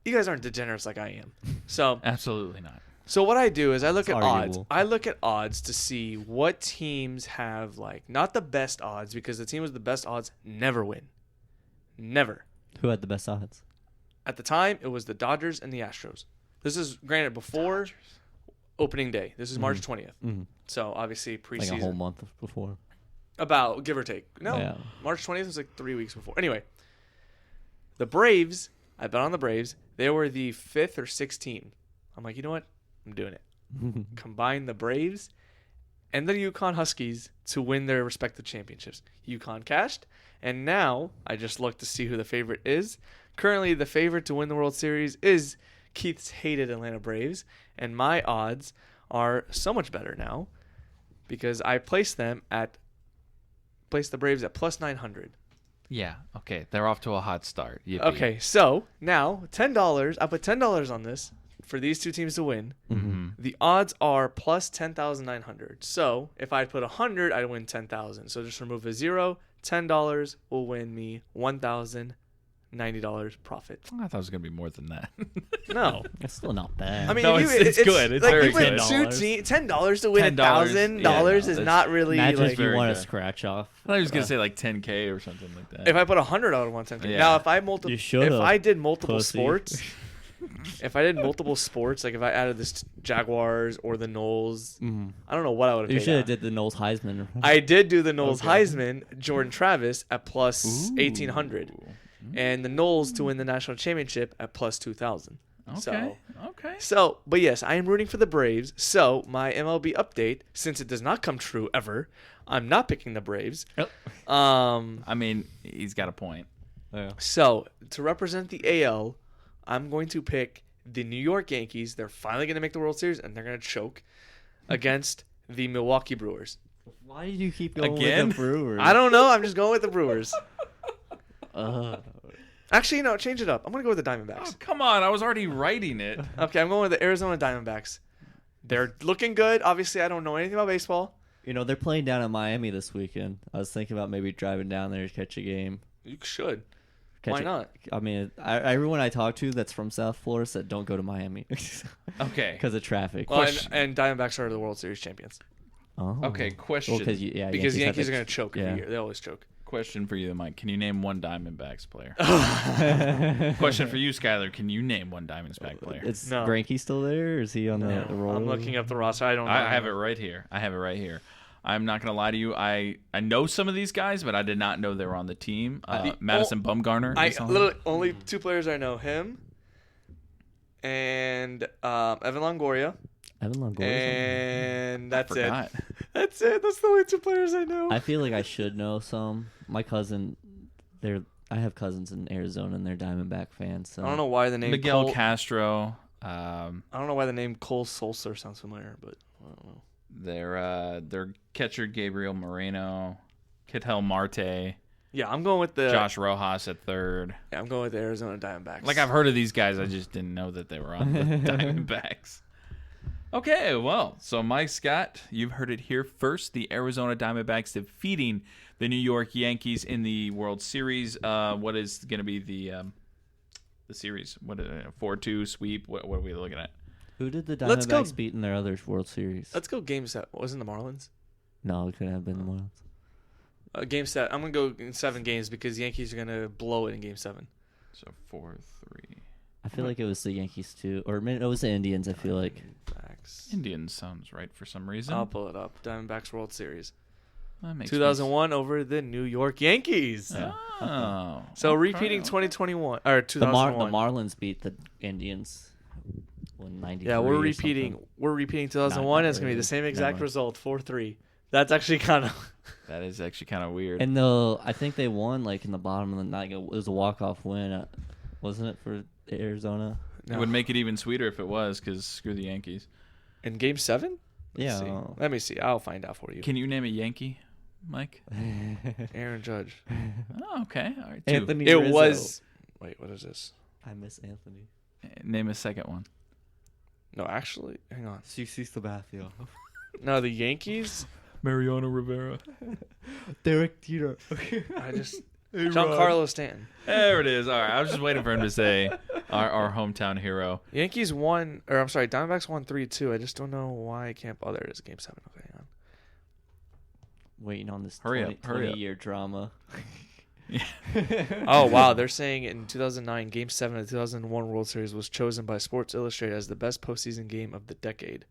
you guys aren't degenerates like I am. So Absolutely not. what I do is I look It's at odds. arguable. I look at odds to see what teams have, like, not the best odds, because the team with the best odds never win. Never. Who had the best odds? At the time, it was the Dodgers and the Astros. This is, granted, before opening day. This is March 20th. Mm-hmm. So, obviously, Like preseason. a whole month before. About, give or take. No, Yeah. March 20th was like 3 weeks before. Anyway, the Braves, I bet on the Braves. They were the 5th or 6th team. I'm like, you know what? I'm doing it. Combine the Braves and the UConn Huskies to win their respective championships. UConn cashed, and now I just looked to see who the favorite is. Currently, the favorite to win the World Series is Keith's hated Atlanta Braves, and my odds are so much better now because I placed the Braves at plus 900. Yeah. Okay. They're off to a hot start. Yippee. Okay, so now $10. I put $10 on this for these 2 teams to win. Mm-hmm. The odds are plus 10,900. So if I put 100, I'd win 10,000. So just remove a zero. $10 will win me $1,090 profit. I thought it was gonna be more than that. No, That's still not bad. I mean, No, if you- it's good. It's like very you win good. $10 to win $10, $1,000 yeah, no, is that's- not really Imagine like. if you very want good. to scratch off. I thought he was gonna say like 10K or something like that. If I put 100, I would want 10. Yeah. Now, if I You should've, if I did multiple pussy. sports, if I did multiple sports, like if I added this Jaguars or the Knowles, I don't know what I would have. You paid should have out. did the Knowles Heisman. I did do the Knowles Okay. Heisman, Jordan Travis at plus 1,800, and the Knowles to win the national championship at plus 2,000. Okay. Okay. So, but yes, I am rooting for the Braves. So my MLB update, since it does not come true ever, I'm not picking the Braves. Yep. I mean, he's got a point. So to represent the AL, I'm going to pick the New York Yankees. They're finally going to make the World Series, and they're going to choke against the Milwaukee Brewers. Why did you keep going Again? with the Brewers? I don't know. I'm just going with the Brewers. Uh, Actually, no, change it up. I'm gonna go with the Oh, Diamondbacks. come on. I was already writing it. Okay, I'm going with the Arizona Diamondbacks. They're looking good. Obviously, I don't know anything about baseball. You know, they're playing down in Miami this weekend. I was thinking about maybe driving down there to catch a game. You should. Catch Why a- not? I mean, everyone I talk to that's from South Florida said don't go to Miami Okay. because of traffic. Well, Question. and Diamondbacks are the World Series champions Oh. Okay, question. Well, because because the Yankees are have going to choke every year. They always choke. Question for you, Mike. Can you name one Diamondbacks player? Question for you, Skyler. Can you name one Diamondback player? It's No. Greinke still there? Or is he on the roll? I'm looking up the roster. I don't know. I have it right here. I'm not gonna lie to you. I know some of these guys, but I did not know they were on the team. Madison Bumgarner. I is on it. literally only two players I know: him and Evan Longoria. Evan Longoria. And that's it. Forgot. That's it. That's the only two players I know. I feel like I should know some. My cousin, I have cousins in Arizona and they're Diamondback fans. So I don't know why the name Miguel Cole, Castro. I don't know why the name Cole Sulser sounds familiar, but I don't know. Their catcher Gabriel Moreno, Ketel Marte, Yeah, I'm going with the Josh Rojas at third. Yeah, I'm going with the Arizona Diamondbacks. Like I've heard of these guys, I just didn't know that they were on the Diamondbacks. Okay, well, so Mike Scott, you've heard it here first. The Arizona Diamondbacks defeating the New York Yankees in the World Series. What is going to be the series? What 4-2 sweep? What are we looking at? Who did the Let's go. Diamondbacks beat in their other World Series? Let's go game set. Wasn't the Marlins? No, it couldn't have been the Marlins. Game set. I'm gonna go in 7 games because the Yankees are gonna blow it in game 7. So 4-3. I feel like it was the Yankees too, or maybe it was the Indians. I feel like Diamondbacks. Indians sounds right for some reason. I'll pull it up. Diamondbacks World Series. That makes 2001 over the New York Yankees. sense. Oh. So okay, repeating okay. 2021 or the 2001. Marlins beat the Indians. When 93 Yeah, we're or repeating. something. We're repeating 2001. Not It's gonna be really. the same Never exact mind. result, 4-3. That's actually kind of. That is actually kind of weird. And I think they won like in the bottom of the night. It was a walk-off win, wasn't it, for Arizona? It would make it even sweeter if it was, because screw the Yankees. In game 7. Yeah. Let me see. I'll find out for you. Can you name a Yankee, Mike? Aaron Judge. Oh, okay. All right. Two. Anthony It Rizzo. was. Wait, what is this? I miss Anthony. Name a second one. No, actually, hang on. CC Sabathia. No, the Yankees. Mariano Rivera. Derek Jeter. I just Giancarlo Stanton. There it is. All right. I was just waiting for him to say our hometown hero. Yankees won, or I'm sorry, Diamondbacks won 3-2. I just don't know why I can't. Oh, there it is, game 7. Okay, hang on. Waiting on this Hurry up, hurry up. 20-year drama. Oh wow, they're saying in 2009, Game 7 of the 2001 World Series was chosen by Sports Illustrated as the best postseason game of the decade.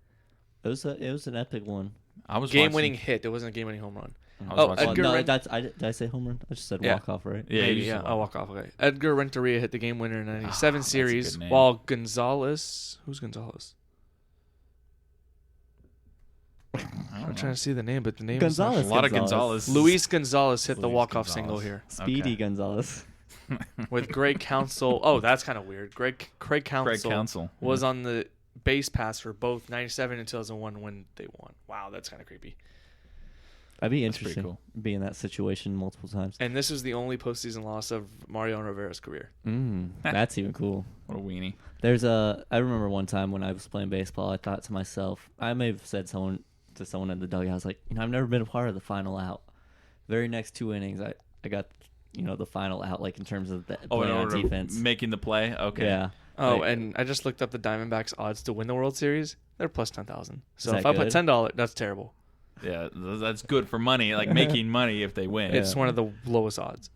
It was an epic one. I was Game-winning watching- hit. It wasn't a game-winning home run. I was Oh, watching- Edgar no, Ren- did I say home run? I just said Yeah. walk off, right? Yeah, Maybe, you yeah. said I'll walk. walk off. Okay. Edgar Renteria hit the game winner in the 97 that's a series, good name. while Gonzalez. Who's Gonzalez? I don't I'm know. trying to see the name, but the name Gonzalez. A lot of Gonzalez. Gonzalez. Luis Gonzalez hit the Luis walk-off Gonzalez. single here Speedy Okay. Gonzalez. with Greg Counsell. Oh, that's kind of weird. Craig Counsell Craig Counsell was on the base pass for both 97 and 2001 when they won. Wow, that's kind of creepy. That'd be That's pretty interesting. cool. Be in that situation multiple times. And this is the only postseason loss of Mariano Rivera's career. That's even cool. What a weenie. I remember one time when I was playing baseball, I thought to myself, I may have said to someone in the dugout, I was like, I've never been a part of the final out. Very next 2 innings, I got, the final out, like in terms of the In playing on order to defense. making the play. Okay. Yeah. Oh, Like, and I just looked up the Diamondbacks odds to win the World Series. They're plus 10,000. So Is if that I put good? $10, that's terrible. Yeah, that's good for money, like making money if they win. It's one of the lowest odds.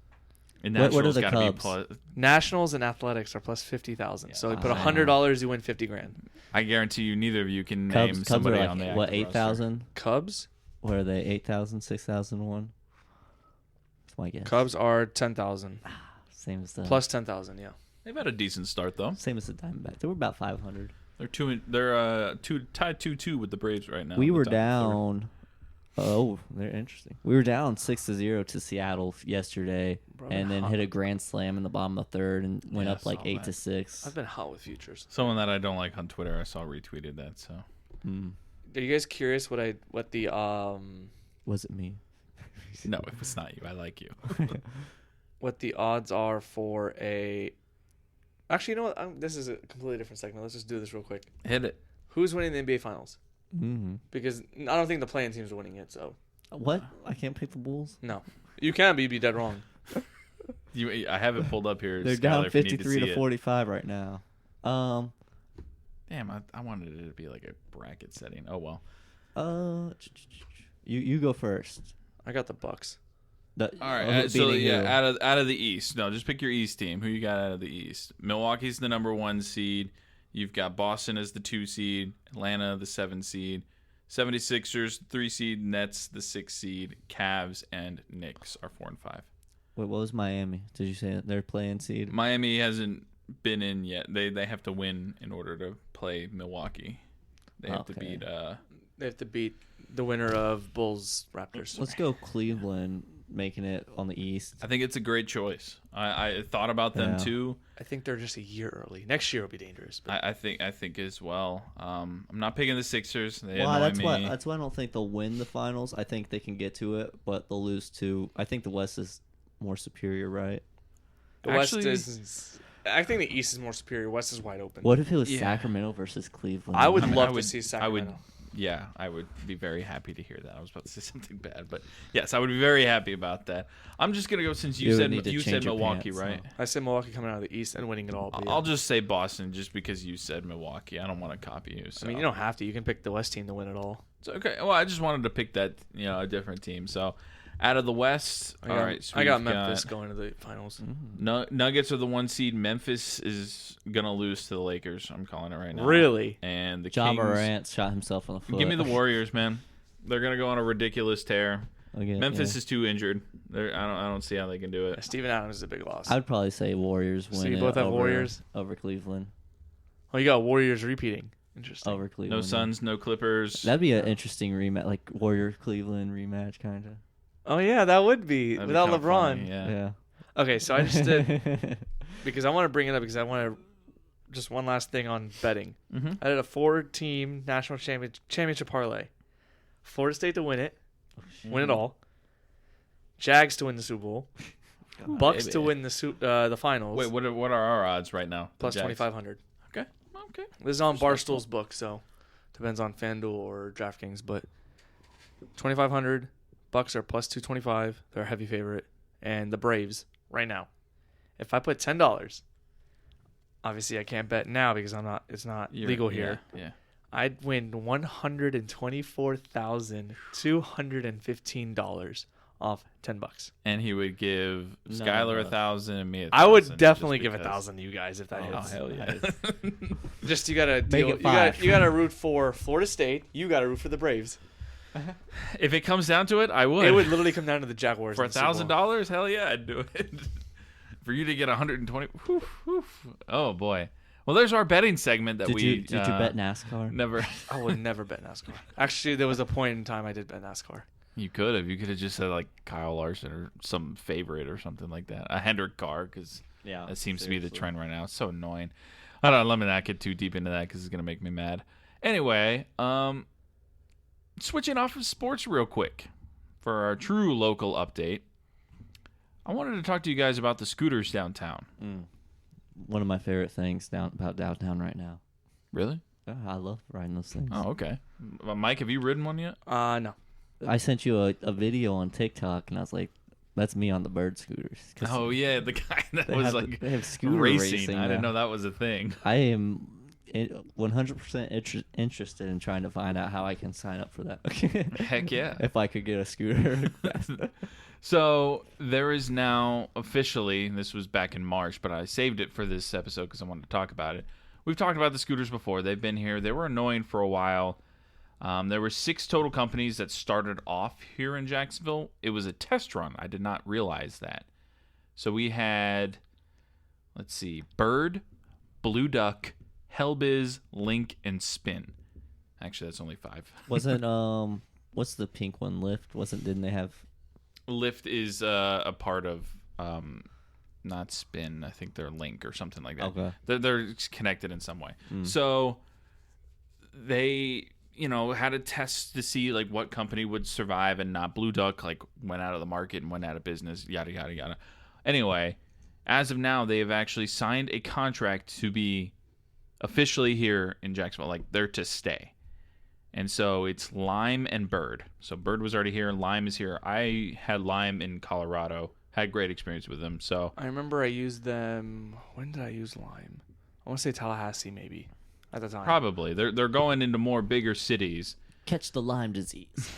And What are Nationals the gotta be Cubs? plus. Nationals and Athletics are plus 50,000. So you put Wow. $100, you win 50 grand. I guarantee you, neither of you can Cubs name are somebody like, on the what, active roster. 8,000? Cubs? What are they, 8,000, 6,001? That's my guess. Cubs are 10,000. Same as the Plus 10,000, yeah. They've had a decent start though. Same as the Diamondbacks. They were about 500. They're tied 2-2 with the Braves right now. We at the were top of the third. down. Oh, they're interesting. We were down 6-0 to Seattle yesterday, Bro, and then hot. hit a grand slam in the bottom of the third and went Yeah, up like I saw 8-6. I've been hot with futures. Someone that I don't like on Twitter, I saw retweeted that. So Are you guys curious what Was it me? no, if it's not you, I like you. what the odds are for a. Actually, you know what? This is a completely different segment. Let's just do this real quick. Hit it. Who's winning the NBA Finals? Mm-hmm. Because I don't think the playing teams are winning it. So What? I can't pick the Bulls. no, you can, but you'd be dead wrong. I have it pulled up here. They're Skylar, down if you need 53 see to it. 45 right now. Damn, I wanted it to be like a bracket setting. Oh well. You go first. I got the Bucks. All right. So yeah, out of the East. No, just pick your East team. Who you got out of the East? Milwaukee's the number 1 seed. You've got Boston as the 2 seed. Atlanta the 7 seed. 76ers 3 seed. Nets the 6 seed. Cavs and Knicks are 4 and 5. Wait, what was Miami? Did you say they're playing seed? Miami hasn't been in yet. They have to win in order to play Milwaukee. They have to beat. They have to beat the winner of Bulls Raptors. Let's go Cleveland, making it on the East. I think it's a great choice. I thought about them too. I think they're just a year early. Next year will be dangerous. But I think as well. I'm not picking the Sixers. They Well, annoy me. that's why I don't think they'll win the finals. I think they can get to it, but they'll lose to. I think the West is more superior, right? the West is. I think the East is more superior. West is wide open. What if it was Yeah. Sacramento versus Cleveland? I would I mean, love I would- to see I Sacramento. would. Yeah, I would be very happy to hear that. I was about to say something bad, but yes, I would be very happy about that. I'm just gonna go since you You would said need to you change said your Milwaukee, pants, right? huh? I said Milwaukee coming out of the East and winning it all. But I'll just say Boston just because you said Milwaukee. I don't want to copy you. So. I mean, you don't have to. You can pick the West team to win it all. So, okay. Well, I just wanted to pick that, a different team. So, out of the West, all right. So I got we've Memphis going to the finals. Nuggets are the 1 seed. Memphis is gonna lose to the Lakers. I'm calling it right now. Really? And the John Kings. Morant shot himself in the foot. Give me the Warriors, man. They're gonna go on a ridiculous tear. Again, Memphis yeah. is too injured. I don't see how they can do it. Steven Adams is a big loss. I would probably say Warriors win. So you it both have over, Warriors? over Cleveland. Oh, you got Warriors repeating. Interesting. Over Cleveland. No Suns, no Clippers. That'd be an interesting rematch, like Warrior Cleveland rematch, kind of. Oh yeah, that would be That'd be without kinda LeBron. funny, yeah. Yeah. Okay, so I just did because I want to bring it up because I want to just one last thing on betting. Mm-hmm. I did a 4-team national championship parlay. Florida State to win it, win it all. Jags to win the Super Bowl. Bucks to win the finals. Wait, what are our odds right now? plus The Jags? 2,500. Okay. This is on Barstool's book, so depends on FanDuel or DraftKings, but 2,500. Bucks are plus 225. They're a heavy favorite, and the Braves right now. If I put $10, obviously I can't bet now because it's not legal here. Yeah. I'd win $124,215 off $10. And he would give No, Skylar no. 1,000 and me 1,000. I would just definitely give because. 1,000 to you guys if that Oh, hits. hell yeah. Just you gotta Make deal. it 5. You gotta root for Florida State. You gotta root for the Braves. If it comes down to it, I would. It would literally come down to the Jaguars For in the Super Bowl. $1,000, hell yeah, I'd do it. For you to get 120, whew, whew. Oh boy. Well, there's our betting segment that Did we you bet NASCAR? never. I would never bet NASCAR. Actually, there was a point in time I did bet NASCAR. You could have. You could have just said like Kyle Larson or some favorite or something like that. A Hendrick Carr, because Yeah. that seems to be the trend right now. It's so annoying. I don't know. Let me not get too deep into that because it's gonna make me mad. Anyway, switching off of sports real quick for our true local update. I wanted to talk to you guys about the scooters downtown. One of my favorite things about downtown right now. Really? Oh, I love riding those things. Oh, okay. Mike, have you ridden one yet? No. I sent you a video on TikTok, and I was like, "That's me on the bird scooters." 'Cause Oh yeah, the guy that was like they have scooter racing. I didn't now. know that was a thing. I am 100% interested in trying to find out how I can sign up for that. Heck yeah. If I could get a scooter. So there is now officially, this was back in March, but I saved it for this episode because I wanted to talk about it. We've talked about the scooters before. They've been here. They were annoying for a while. There were 6 total companies that started off here in Jacksonville. It was a test run. I did not realize that. So we had, let's see, Bird, Blue Duck, Hellbiz, Link, and Spin. Actually, that's only 5. Wasn't what's the pink one? Lyft? Didn't they have? Lyft is a part of not Spin. I think they're Link or something like that. Okay. They're connected in some way. So they, had a test to see like what company would survive and not. Blue Duck like went out of the market and went out of business. Yada yada yada. Anyway, as of now, they have actually signed a contract to be officially here in Jacksonville. Like, they're to stay. And so it's Lime and Bird. So Bird was already here. Lime is here. I had Lime in Colorado. Had great experience with them. So I remember I used them. When did I use Lime? I want to say Tallahassee, maybe, at the time. probably they're going into more bigger cities. Catch the Lyme disease.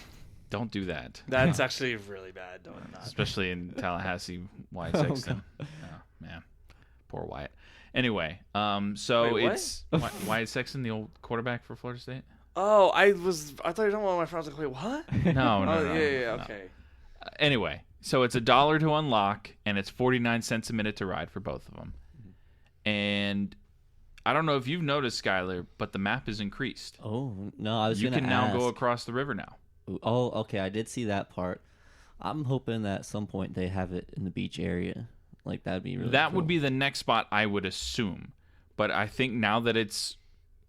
Don't do that. That's actually really bad. Don't not. Especially in Tallahassee, Wyatt Sexton. Oh, man. Poor Wyatt. Anyway, so Wait, what? it's Wyatt Sexton, the old quarterback for Florida State? Oh, I thought you were talking about my friends. Like, wait, what? No, Oh, no. yeah, okay. Anyway, so it's $1 to unlock, and it's 49 cents a minute to ride for both of them. And I don't know if you've noticed, Skylar, but the map is increased. Oh, no, I was You going can to now ask. go across the river now. Oh, okay, I did see that part. I'm hoping that at some point they have it in the beach area. Like, that'd be really That cool. would be the next spot, I would assume. But I think now that it's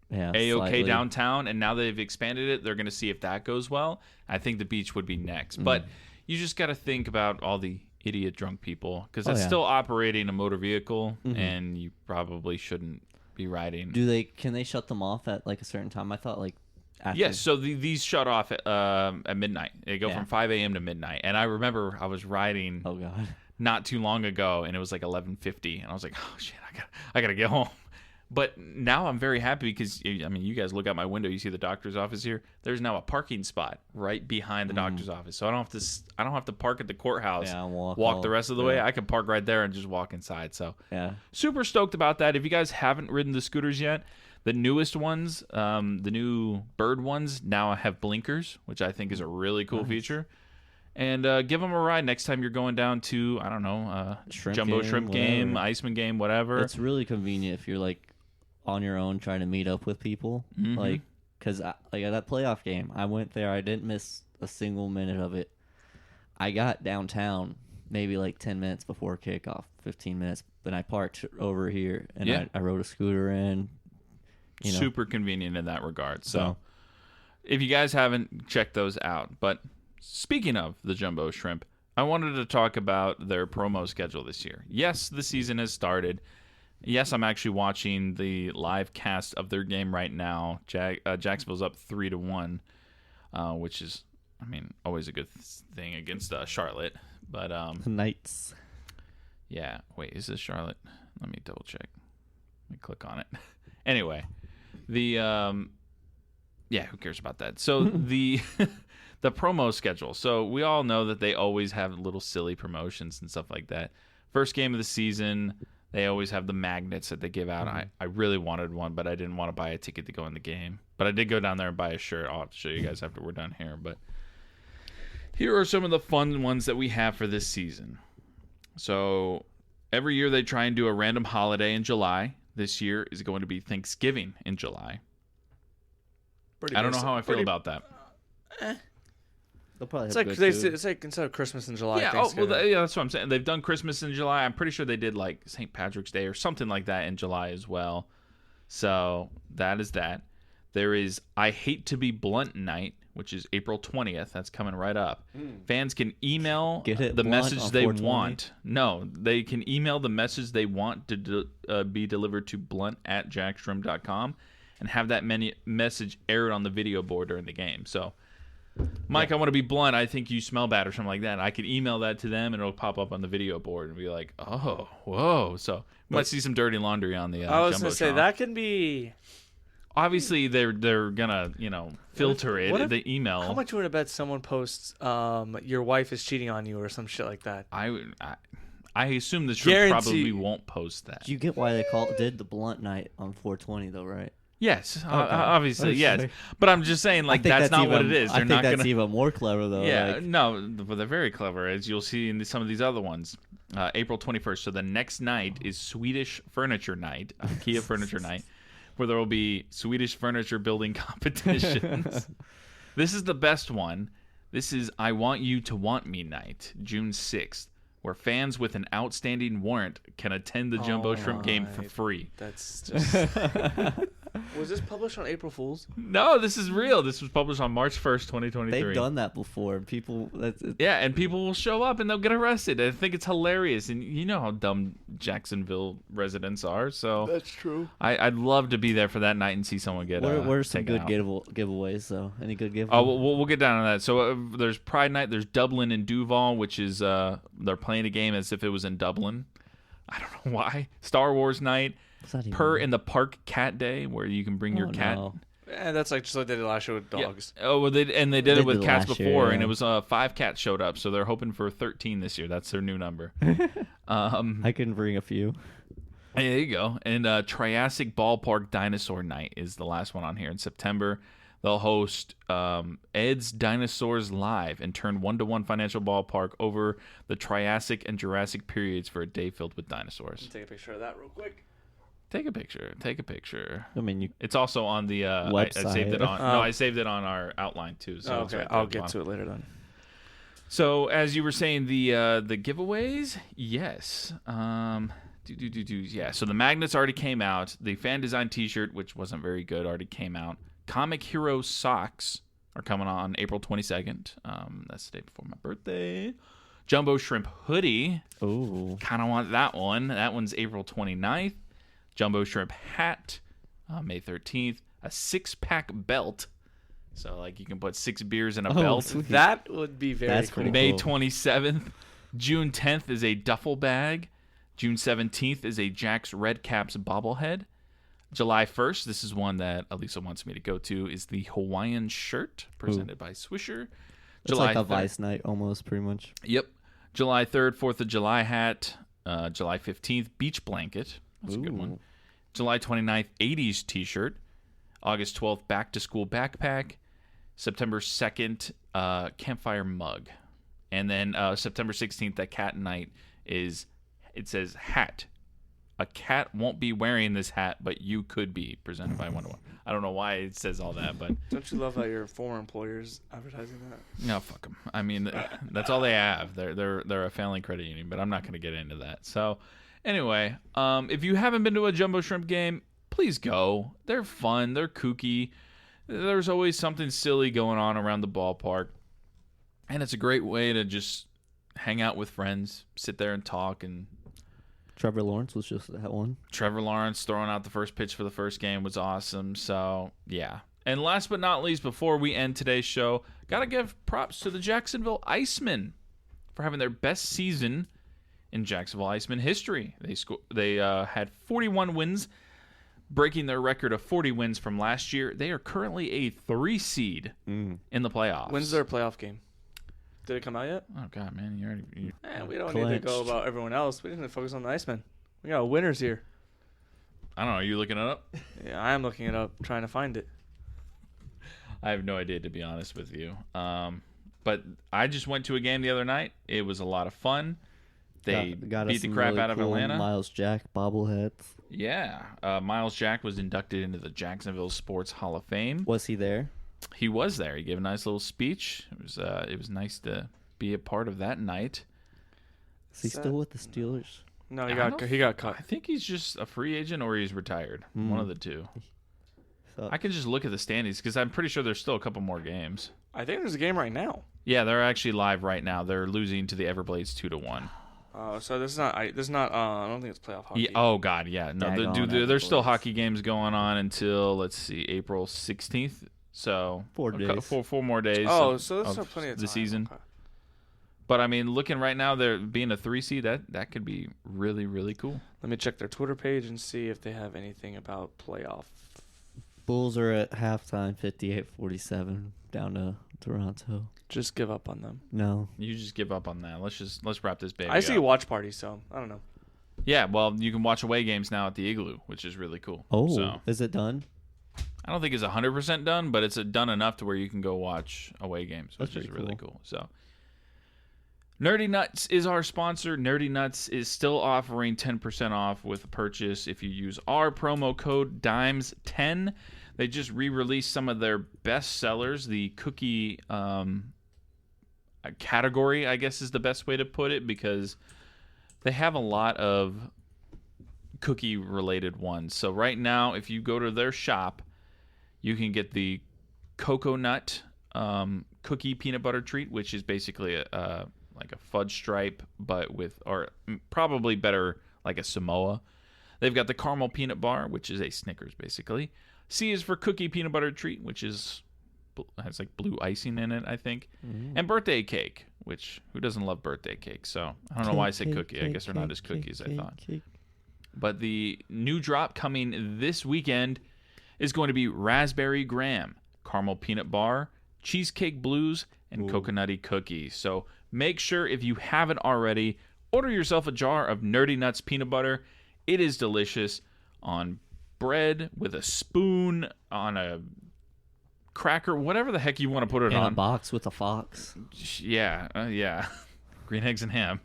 yeah, A-OK slightly. downtown, and now that they've expanded it, they're going to see if that goes well. I think the beach would be next. But you just got to think about all the idiot drunk people, because Oh, that's yeah. still operating a motor vehicle, and you probably shouldn't be riding. Can they shut them off at like a certain time? I thought like after. Yes, so these shut off at midnight. They go Yeah. from 5 a.m. to midnight. And I remember I was riding Oh god. not too long ago, and it was like 11:50, and I was like, oh shit, I gotta get home. But now I'm very happy because, I mean, you guys look out my window, you see the doctor's office here. There's now a parking spot right behind the doctor's office, so I don't have to park at the courthouse. Yeah, walk the all- rest of the way. yeah. I can park right there and just walk inside. So Yeah. super stoked about that. If you guys haven't ridden the scooters yet, the newest ones, the new Bird ones, now have blinkers, which I think is a really cool feature. And give them a ride next time you're going down to, I don't know, Shrimp Jumbo game, Shrimp game, whatever. Iceman game, whatever. It's really convenient if you're like on your own trying to meet up with people. Like, because like at that playoff game, I went there. I didn't miss a single minute of it. I got downtown maybe like 10 minutes before kickoff, 15 minutes. But I parked over here and Yeah. I rode a scooter in. You know, Super convenient in that regard. So So- if you guys haven't checked those out. But speaking of the Jumbo Shrimp, I wanted to talk about their promo schedule this year. Yes, the season has started. Yes, I'm actually watching the live cast of their game right now. Jacksonville's up 3-1, which is, I mean, always a good thing against Charlotte. But Knights. yeah, wait, is this Charlotte? Let me double check. Let me click on it. Anyway, the yeah, who cares about that? So the the promo schedule. So we all know that they always have little silly promotions and stuff like that. First game of the season, they always have the magnets that they give out. I really wanted one, but I didn't want to buy a ticket to go in the game. But I did go down there and buy a shirt. I'll have to show you guys after we're done here. But here are some of the fun ones that we have for this season. So every year they try and do a random holiday in July. This year is going to be Thanksgiving in July. I don't know how I feel about that. They'll probably It's have like good food. it's like instead of Christmas in July. Yeah, Thanksgiving. yeah, that's what I'm saying. They've done Christmas in July. I'm pretty sure they did like St. Patrick's Day or something like that in July as well. So that is that. There is I Hate to Be Blunt Night, which is April 20th. That's coming right up. Fans can email Get it the blunt message on they 420? want. No, they can email the message they want to be delivered to blunt@jackstrom.com and have that message aired on the video board during the game. So, Mike, I want to be blunt. I think you smell bad or something like that. I could email that to them and it'll pop up on the video board and be like, oh, whoa. So, we might see some dirty laundry on the I was gonna say Jumbotron. that can be. Obviously, they're gonna filter it. what if- The email. How much would I bet someone posts your wife is cheating on you or some shit like that? I assume the shrimp Guarantee- probably won't post that. You get why they did the blunt night on 420 though, right? Yes, obviously, Okay. yes. But I'm just saying, like, I think that's not what it even- is. I They're think not that's gonna. even more clever though. Yeah, like, no, but they're very clever, as you'll see in some of these other ones. April 21st. So the next night is Swedish Furniture Night, IKEA Furniture Night, where there will be Swedish furniture building competitions. This is the best one. This is I Want You to Want Me Night, June 6th, where fans with an outstanding warrant can attend the Jumbo Shrimp game for my- free. That's just Was this published on April Fool's? No, this is real. This was published on March 1st, 2023. They've done that before. People, Yeah, and people will show up and they'll get arrested. I think it's hilarious, and you know how dumb Jacksonville residents are. So That's true. I'd love to be there for that night and see someone get. what are some taken good out. giveaways though? Any good giveaways? Oh, we'll get down to that. So there's Pride Night. There's Dublin and Duval, which is they're playing a game as if it was in Dublin. I don't know why. Star Wars Night. What's that even Per mean? in the Park Cat Day, where you can bring your Oh, cat. no. Yeah, that's like just like they did last year with Yeah. dogs. Oh, well, they did They it with did cats last before, year, and yeah. it was 5 cats showed up, so they're hoping for 13 this year. That's their new number. I can bring a few. Hey, there you go. And Triassic Ballpark Dinosaur Night is the last one on here in September. They'll host Ed's Dinosaurs Live and turn 1-to-1 Financial Ballpark over the Triassic and Jurassic periods for a day filled with dinosaurs. Take a picture of that real quick. Take a picture. Take a picture. I mean, you It's also on the I saved it Website. on. No, I saved it on our outline too. So it's okay, right there I'll at the get bottom. to it later then. So as you were saying, the giveaways, yes. Yeah. So the magnets already came out. The fan design T-shirt, which wasn't very good, already came out. Comic Hero socks are coming on April 22nd. That's the day before my birthday. Jumbo Shrimp hoodie. ooh, Kind of want that one. That one's April 29th. Jumbo Shrimp hat, May 13th. A 6-pack belt. So, like, you can put 6 beers in a belt. sweet. That would be very That's cool. pretty May cool. 27th. June 10th is a duffel bag. June 17th is a Jack's Red Caps bobblehead. July 1st, this is one that Elisa wants me to go to, is the Hawaiian shirt presented by Swisher. it's like a Vice night almost, pretty much. Yep. July 3rd, 4th of July hat. July 15th, beach blanket. That's a good one. Ooh. July 29th, 80s t-shirt. August 12th, back to school backpack. September 2nd, campfire mug. And then September 16th, that cat night it says hat. A cat won't be wearing this hat, but you could be, presented by Wonder Woman. I don't know why it says all that, but Don't you love how your former employers advertising that? no, fuck them. I mean, that's all they have. They're a failing credit union, but I'm not going to get into that. So, anyway, if you haven't been to a Jumbo Shrimp game, please go. They're fun. They're kooky. There's always something silly going on around the ballpark, and it's a great way to just hang out with friends, sit there and talk. And Trevor Lawrence was just that one. Trevor Lawrence throwing out the first pitch for the first game was awesome. So, yeah. And last but not least, before we end today's show, got to give props to the Jacksonville Icemen for having their best season in Jacksonville Icemen history. They had 41 wins, breaking their record of 40 wins from last year. They are currently a 3 seed in the playoffs. When's their playoff game? Did it come out yet? Oh, God, man. You We don't need to go Clinched. about everyone else. We need to focus on the Icemen. We got winners here. I don't know. Are you looking it up? Yeah, I am looking it up, trying to find it. I have no idea, to be honest with you. But I just went to a game the other night. It was a lot of fun. They got beat us the some crap really out of cool Atlanta. Miles Jack bobbleheads. Yeah. Miles Jack was inducted into the Jacksonville Sports Hall of Fame. Was he there? He was there. He gave a nice little speech. It was nice to be a part of that night. Is he still with the Steelers? No, I he don't got cut. I think he's just a free agent or he's retired. One of the two. So, I can just look at the standings because I'm pretty sure there's still a couple more games. I think there's a game right now. Yeah, they're actually live right now. They're losing to the Everblades 2-1. So this is not. I don't think it's playoff hockey. Yeah, oh God, yeah. No, Daggone there's still Everblades. hockey games going on until let's see, April 16th. So 4 days. four more days. Oh, of- so there's of still plenty of time. the season. Okay. But I mean, looking right now, they're being a 3 seed. That could be really, really cool. Let me check their Twitter page and see if they have anything about playoff. Bulls are at halftime 58-47 down to Toronto. Just give up on them. No. You just give up on that. Let's wrap this baby I see up. watch parties, so I don't know. Yeah, well, you can watch away games now at the Igloo, which is really cool. Oh, So is it done? I don't think it's 100% done, but it's done enough to where you can go watch away games, which That's is pretty really cool. So, Nerdy Nuts is our sponsor. Nerdy Nuts is still offering 10% off with a purchase if you use our promo code DIMES10. They just re-released some of their best sellers, the cookie category, I guess is the best way to put it, because they have a lot of cookie related ones. So right now, if you go to their shop, you can get the coconut cookie peanut butter treat, which is basically like a fudge stripe, but with, or probably better, like a Samoa. They've got the caramel peanut bar, which is a Snickers basically. C is for cookie peanut butter treat, which has like blue icing in it, I think. And birthday cake, which who doesn't love birthday cake? So I don't know why I said cookie. I guess they're not as cookie as I thought. But the new drop coming this weekend is going to be raspberry graham, caramel peanut bar, cheesecake blues, and coconutty cookies. So make sure, if you haven't already, order yourself a jar of Nerdy Nuts peanut butter. It is delicious on bread, with a spoon, on a cracker, whatever the heck you want to put it on. In a box with a fox. Yeah. Green eggs and ham.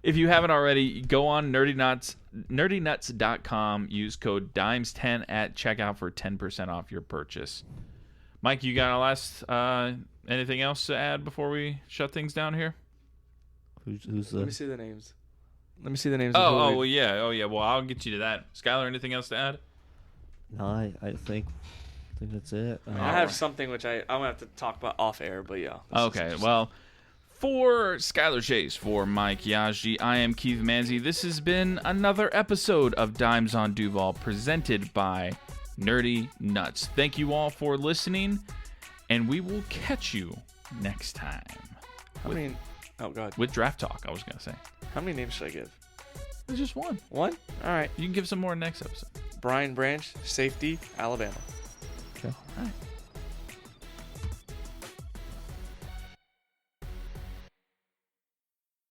If you haven't already, go on nerdynuts.com. Use code DIMES10 at checkout for 10% off your purchase. Mike, you got a last anything else to add before we shut things down here? Who's Let me see the names. Well, yeah. Well, I'll get you to that. Skylar, anything else to add? No, I think that's it. I have something which I'm gonna have to talk about off air, but yeah. Okay, well, for Skylar Chase, for Mike Yaji, I am Keith Manzi. This has been another episode of Dimes on Duval, presented by Nerdy Nuts. Thank you all for listening, and we will catch you next time. With Draft Talk, I was going to say. How many names should I give? There's just one. One? All right. You can give some more next episode. Brian Branch, safety, Alabama. Okay. All right.